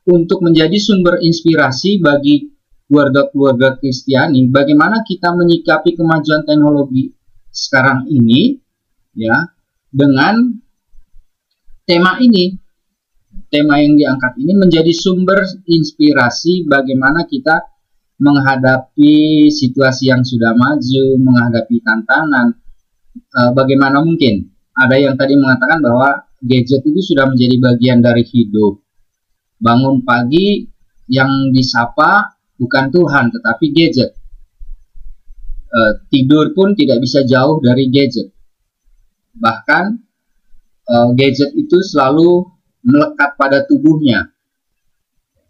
untuk menjadi sumber inspirasi bagi keluarga-keluarga Kristiani, bagaimana kita menyikapi kemajuan teknologi sekarang ini ya, dengan tema ini. Tema yang diangkat ini menjadi sumber inspirasi bagaimana kita menghadapi situasi yang sudah maju, menghadapi tantangan. Bagaimana mungkin? Ada yang tadi mengatakan bahwa gadget itu sudah menjadi bagian dari hidup. Bangun pagi yang disapa bukan Tuhan, tetapi gadget. Tidur pun tidak bisa jauh dari gadget. Bahkan gadget itu selalu melekat pada tubuhnya.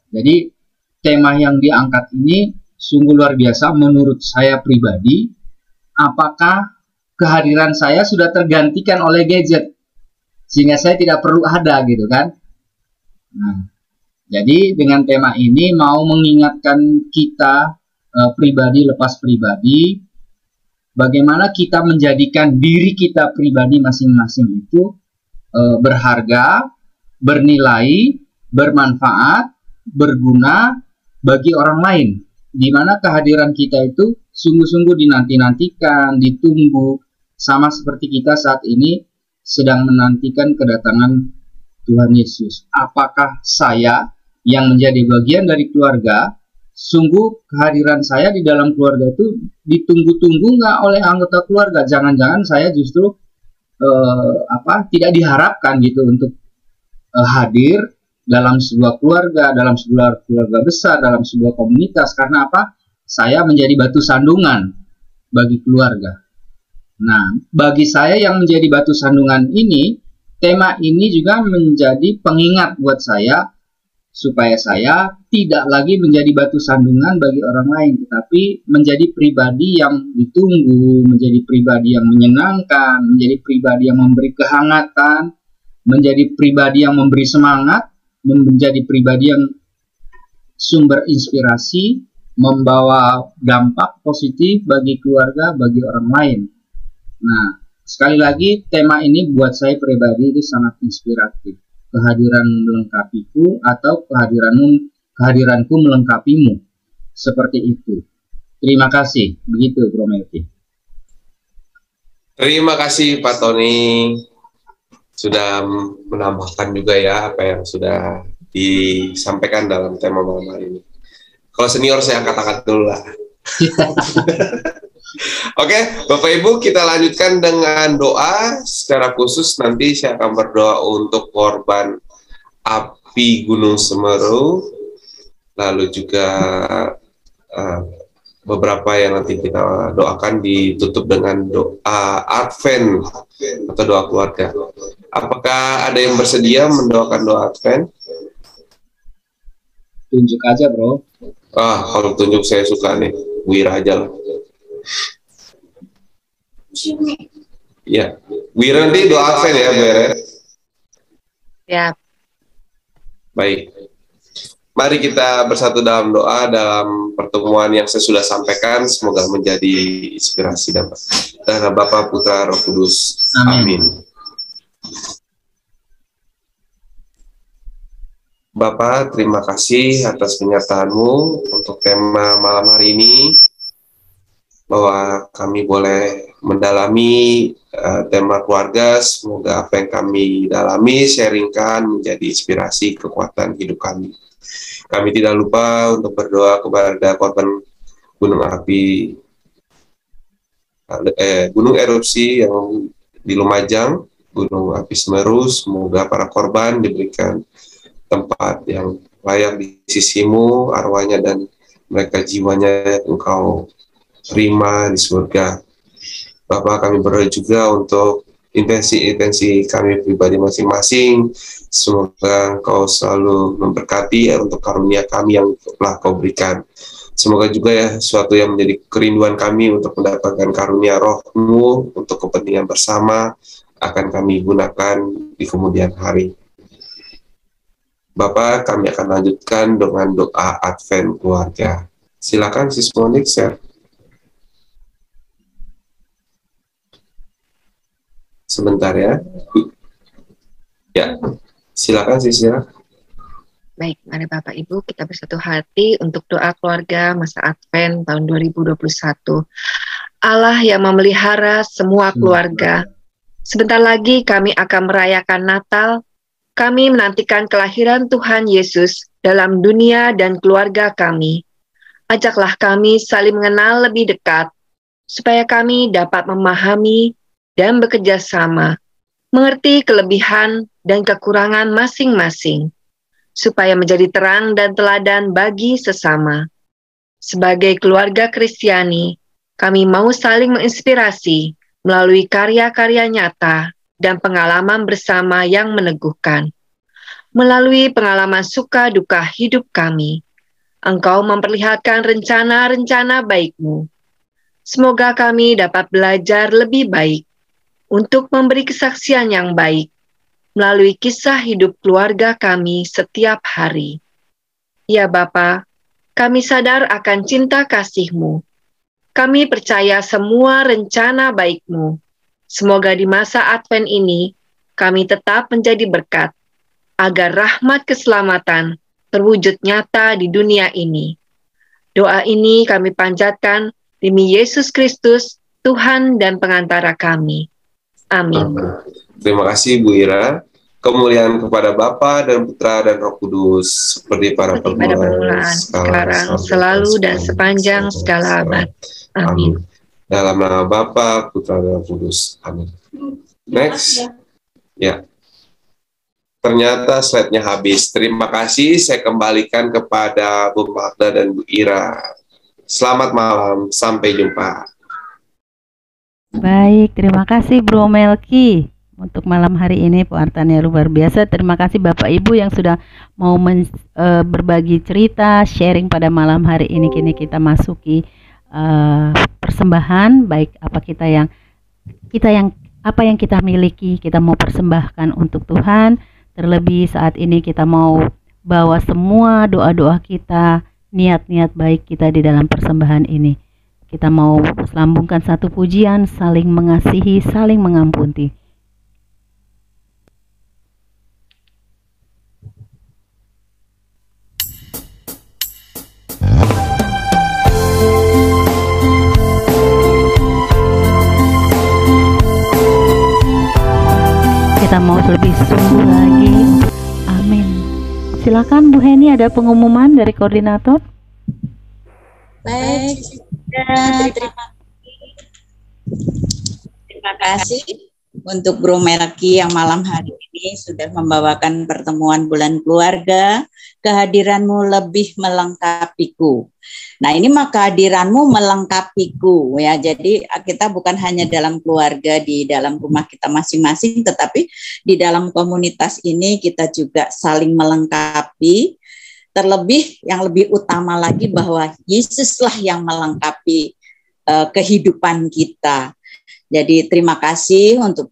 Jadi tema yang diangkat ini sungguh luar biasa menurut saya pribadi. Apakah kehadiran saya sudah tergantikan oleh gadget sehingga saya tidak perlu ada gitu kan? Nah, jadi dengan tema ini mau mengingatkan kita pribadi lepas pribadi, bagaimana kita menjadikan diri kita pribadi masing-masing itu berharga, bernilai, bermanfaat, berguna bagi orang lain. Di mana kehadiran kita itu sungguh-sungguh dinanti-nantikan, ditunggu, sama seperti kita saat ini sedang menantikan kedatangan Tuhan Yesus. Apakah saya yang menjadi bagian dari keluarga, sungguh kehadiran saya di dalam keluarga itu ditunggu-tunggu nggak oleh anggota keluarga? Jangan-jangan saya justru tidak diharapkan gitu untuk hadir dalam sebuah keluarga, dalam sebuah keluarga besar, dalam sebuah komunitas. Karena apa? Saya menjadi batu sandungan bagi keluarga. Nah, bagi saya yang menjadi batu sandungan ini, tema ini juga menjadi pengingat buat saya, supaya saya tidak lagi menjadi batu sandungan bagi orang lain, tetapi menjadi pribadi yang ditunggu, menjadi pribadi yang menyenangkan, menjadi pribadi yang memberi kehangatan, menjadi pribadi yang memberi semangat, menjadi pribadi yang sumber inspirasi, membawa dampak positif bagi keluarga, bagi orang lain. Nah, sekali lagi tema ini buat saya pribadi itu sangat inspiratif. Kehadiran melengkapiku atau kehadiranku melengkapimu. Seperti itu. Terima kasih. Begitu, Bro Melki. Terima kasih Pak Tony. Sudah menambahkan juga ya apa yang sudah disampaikan dalam tema malam hari ini. Kalau senior saya angkat-angkat dulu lah. Oke, Bapak Ibu, kita lanjutkan dengan doa. Secara khusus nanti saya akan berdoa untuk korban api Gunung Semeru, lalu juga beberapa yang nanti kita doakan ditutup dengan doa Advent atau doa keluarga. Apakah ada yang bersedia mendoakan doa Advent? Tunjuk aja, Bro. Kalau tunjuk saya suka nih, Wira aja lah. Ya, Wira nanti doa Advent ya, Bu Eren. Ya. Baik. Mari kita bersatu dalam doa dalam pertemuan yang saya sudah sampaikan. Semoga menjadi inspirasi dan Bapa, Putra, Roh Kudus. Amin. Bapak, terima kasih atas penyertaan-Mu untuk tema malam hari ini, bahwa kami boleh mendalami tema keluarga. Semoga apa yang kami dalami, sharingkan menjadi inspirasi kekuatan hidup kami. Kami tidak lupa untuk berdoa kepada korban gunung api, gunung erupsi yang di Lumajang, gunung api Semeru. Semoga para korban diberikan tempat yang layak di sisimu, arwahnya dan mereka jiwanya Engkau terima di surga. Bapak, kami berdoa juga untuk intensi kami pribadi masing-masing. Semoga Engkau selalu memberkati untuk karunia kami yang telah Kau berikan. Semoga juga ya sesuatu yang menjadi kerinduan kami untuk mendapatkan karunia Roh-Mu untuk kepentingan bersama akan kami gunakan di kemudian hari. Bapak, kami akan lanjutkan dengan doa Advent keluarga. Silakan Sis Monik share. Sebentar ya. Ya, silakan Sis ya. Baik, mari Bapak Ibu kita bersatu hati untuk doa keluarga masa Advent tahun 2021. Allah yang memelihara semua keluarga. Sebentar lagi kami akan merayakan Natal. Kami menantikan kelahiran Tuhan Yesus dalam dunia dan keluarga kami. Ajaklah kami saling mengenal lebih dekat, supaya kami dapat memahami dan bekerja sama, mengerti kelebihan dan kekurangan masing-masing, supaya menjadi terang dan teladan bagi sesama. Sebagai keluarga Kristiani, kami mau saling menginspirasi melalui karya-karya nyata dan pengalaman bersama yang meneguhkan. Melalui pengalaman suka duka hidup kami, Engkau memperlihatkan rencana-rencana baik-Mu. Semoga kami dapat belajar lebih baik untuk memberi kesaksian yang baik melalui kisah hidup keluarga kami setiap hari. Ya Bapa, kami sadar akan cinta kasih-Mu. Kami percaya semua rencana baik-Mu. Semoga di masa Advent ini, kami tetap menjadi berkat, agar rahmat keselamatan terwujud nyata di dunia ini. Doa ini kami panjatkan demi Yesus Kristus, Tuhan dan pengantara kami. Amin. Terima kasih Bu Ira. Kemuliaan kepada Bapa dan Putra dan Roh Kudus, seperti pada permulaan, sekarang, selalu dan sepanjang segala abad. Amin. Dalam nama Bapa, Putra dan Roh Kudus. Amin. Next. Ya. Ternyata slide-nya habis. Terima kasih. Saya kembalikan kepada Bu Magda dan Bu Ira. Selamat malam. Sampai jumpa. Baik, terima kasih Bro Melki untuk malam hari ini pewartaannya luar biasa. Terima kasih Bapak Ibu yang sudah mau berbagi cerita, sharing pada malam hari ini. Kini kita masuki persembahan, baik apa yang kita miliki, kita mau persembahkan untuk Tuhan. Terlebih saat ini kita mau bawa semua doa-doa kita, niat-niat baik kita di dalam persembahan ini. Kita mau selambungkan satu pujian, saling mengasihi, saling mengampuni. Kita mau lebih sungguh lagi. Amin. Silakan Bu Heni, ada pengumuman dari koordinator. Baik, terima kasih untuk Bro Melki yang malam hari ini sudah membawakan pertemuan bulan keluarga. Kehadiranmu lebih melengkapiku. Nah, ini maka kehadiranmu melengkapiku ya. Jadi kita bukan hanya dalam keluarga di dalam rumah kita masing-masing, tetapi di dalam komunitas ini kita juga saling melengkapi. Terlebih yang lebih utama lagi bahwa Yesuslah yang melengkapi kehidupan kita. Jadi terima kasih untuk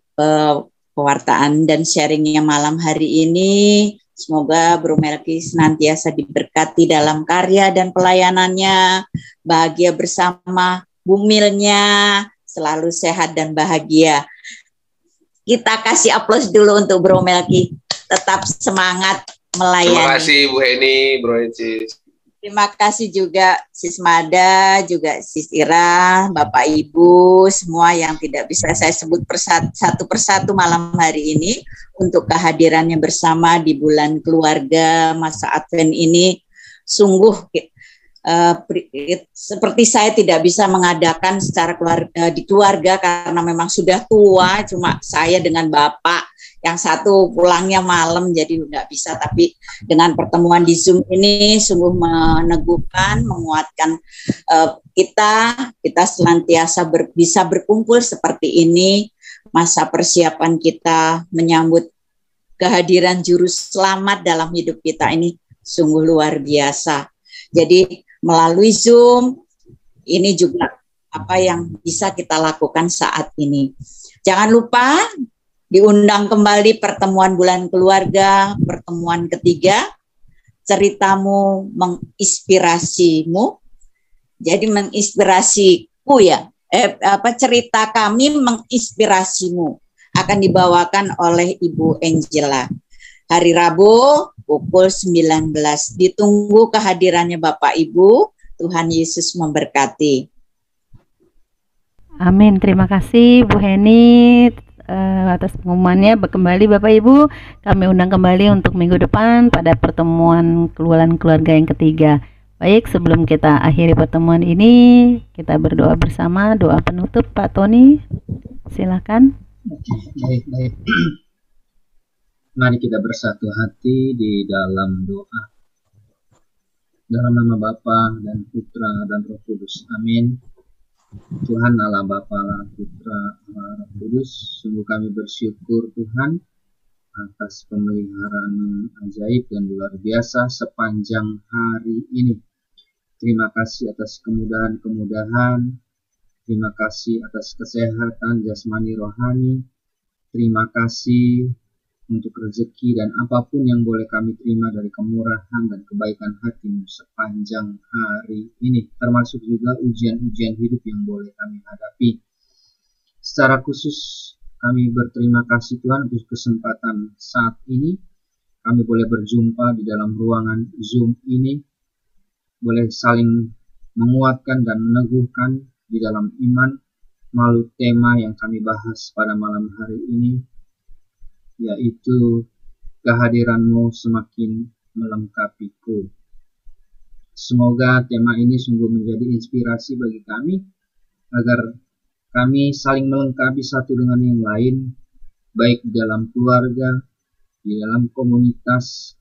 pewartaan dan sharingnya malam hari ini. Semoga Bro Melki senantiasa diberkati dalam karya dan pelayanannya, bahagia bersama, bumilnya, selalu sehat dan bahagia. Kita kasih aplaus dulu untuk Bro Melki. Tetap semangat melayani. Terima kasih Bu Heni, Bro Ensis. Terima kasih juga Sis Mada, juga Sis Ira, Bapak Ibu, semua yang tidak bisa saya sebut satu persatu malam hari ini untuk kehadirannya bersama di bulan keluarga masa Advent ini. Sungguh seperti saya tidak bisa mengadakan secara di keluarga karena memang sudah tua, cuma saya dengan Bapak. Yang satu pulangnya malam jadi nggak bisa, tapi dengan pertemuan di Zoom ini sungguh meneguhkan, menguatkan kita senantiasa bisa berkumpul seperti ini. Masa persiapan kita menyambut kehadiran Juru Selamat dalam hidup kita ini sungguh luar biasa. Jadi melalui Zoom ini juga apa yang bisa kita lakukan saat ini. Jangan lupa diundang kembali pertemuan bulan keluarga, pertemuan ketiga, ceritamu menginspirasimu. Jadi menginspirasiku ya, cerita kami menginspirasimu akan dibawakan oleh Ibu Angela. Hari Rabu pukul 19. Ditunggu kehadirannya Bapak Ibu. Tuhan Yesus memberkati. Amin. Terima kasih Bu Heni atas pengumumannya. Kembali Bapak Ibu, kami undang kembali untuk minggu depan pada pertemuan keluarga yang ketiga. Baik, sebelum kita akhiri pertemuan ini, kita berdoa bersama. Doa penutup Pak Tony, silakan. Baik. Mari kita bersatu hati di dalam doa. Dalam nama Bapa dan Putra dan Roh Kudus. Amin. Tuhan Allah Bapa, Allah Putra, Allah Roh Kudus, sungguh kami bersyukur Tuhan atas pemeliharaan ajaib dan luar biasa sepanjang hari ini. Terima kasih atas kemudahan-kemudahan, terima kasih atas kesehatan jasmani rohani, terima kasih untuk rezeki dan apapun yang boleh kami terima dari kemurahan dan kebaikan hati-Mu sepanjang hari ini, termasuk juga ujian-ujian hidup yang boleh kami hadapi. Secara khusus kami berterima kasih Tuhan untuk kesempatan saat ini, kami boleh berjumpa di dalam ruangan Zoom ini, boleh saling menguatkan dan meneguhkan di dalam iman melalui tema yang kami bahas pada malam hari ini, yaitu kehadiran-Mu semakin melengkapiku. Semoga tema ini sungguh menjadi inspirasi bagi kami, agar kami saling melengkapi satu dengan yang lain, baik di dalam keluarga, di dalam komunitas,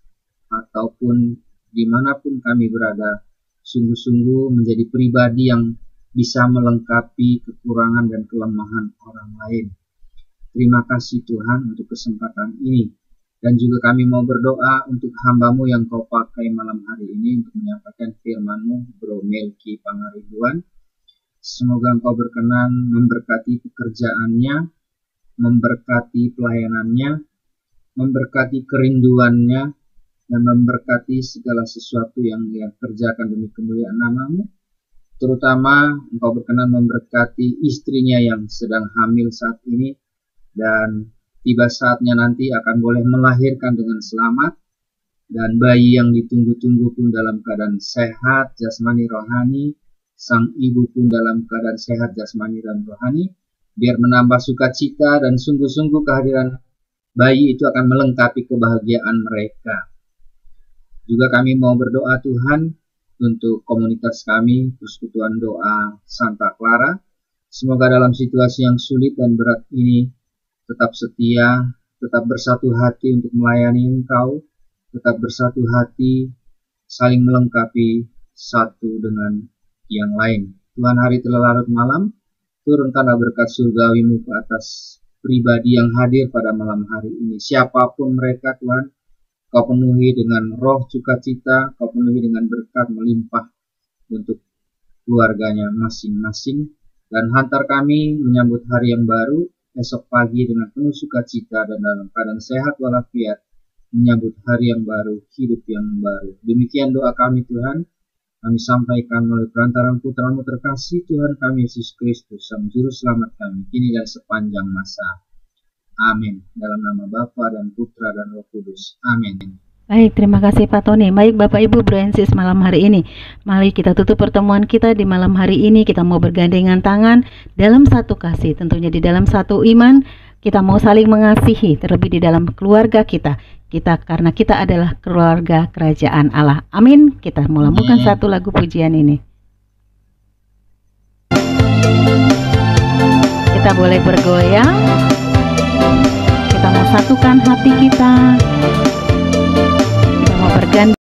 ataupun dimanapun kami berada, sungguh-sungguh menjadi pribadi yang bisa melengkapi kekurangan dan kelemahan orang lain. Terima kasih Tuhan untuk kesempatan ini. Dan juga kami mau berdoa untuk hamba-Mu yang Kau pakai malam hari ini untuk menyampaikan firman-Mu, Bro Melki Pangaribuan. Semoga Engkau berkenan memberkati pekerjaannya, memberkati pelayanannya, memberkati kerinduannya, dan memberkati segala sesuatu yang Dia kerjakan demi kemuliaan nama-Mu. Terutama Engkau berkenan memberkati istrinya yang sedang hamil saat ini, dan tiba saatnya nanti akan boleh melahirkan dengan selamat, dan bayi yang ditunggu-tunggu pun dalam keadaan sehat jasmani rohani, sang ibu pun dalam keadaan sehat jasmani dan rohani, biar menambah sukacita dan sungguh-sungguh kehadiran bayi itu akan melengkapi kebahagiaan mereka. Juga kami mau berdoa Tuhan untuk komunitas kami, Persekutuan Doa Santa Clara. Semoga dalam situasi yang sulit dan berat ini tetap setia, tetap bersatu hati untuk melayani Engkau, tetap bersatu hati, saling melengkapi satu dengan yang lain. Tuhan, hari telah larut malam, turunkanlah berkat surgawi-Mu ke atas pribadi yang hadir pada malam hari ini. Siapapun mereka Tuhan, Kau penuhi dengan roh sukacita, Kau penuhi dengan berkat melimpah untuk keluarganya masing-masing, dan hantar kami menyambut hari yang baru, esok pagi dengan penuh sukacita dan dalam keadaan sehat walafiat, menyambut hari yang baru, hidup yang baru. Demikian doa kami Tuhan, kami sampaikan melalui perantaraan Putra-Mu terkasih Tuhan kami Yesus Kristus, Sang Juru Selamat kami, kini dan sepanjang masa. Amin. Dalam nama Bapa dan Putra dan Roh Kudus. Amin. Baik, terima kasih Pak Tony. Baik Bapak Ibu Broensis malam hari ini, mari kita tutup pertemuan kita di malam hari ini. Kita mau bergandengan tangan dalam satu kasih, tentunya di dalam satu iman. Kita mau saling mengasihi, terlebih di dalam keluarga kita. Karena kita adalah keluarga kerajaan Allah. Amin. Kita mau lambungkan satu lagu pujian ini. Kita boleh bergoyang. Kita mau satukan hati kita.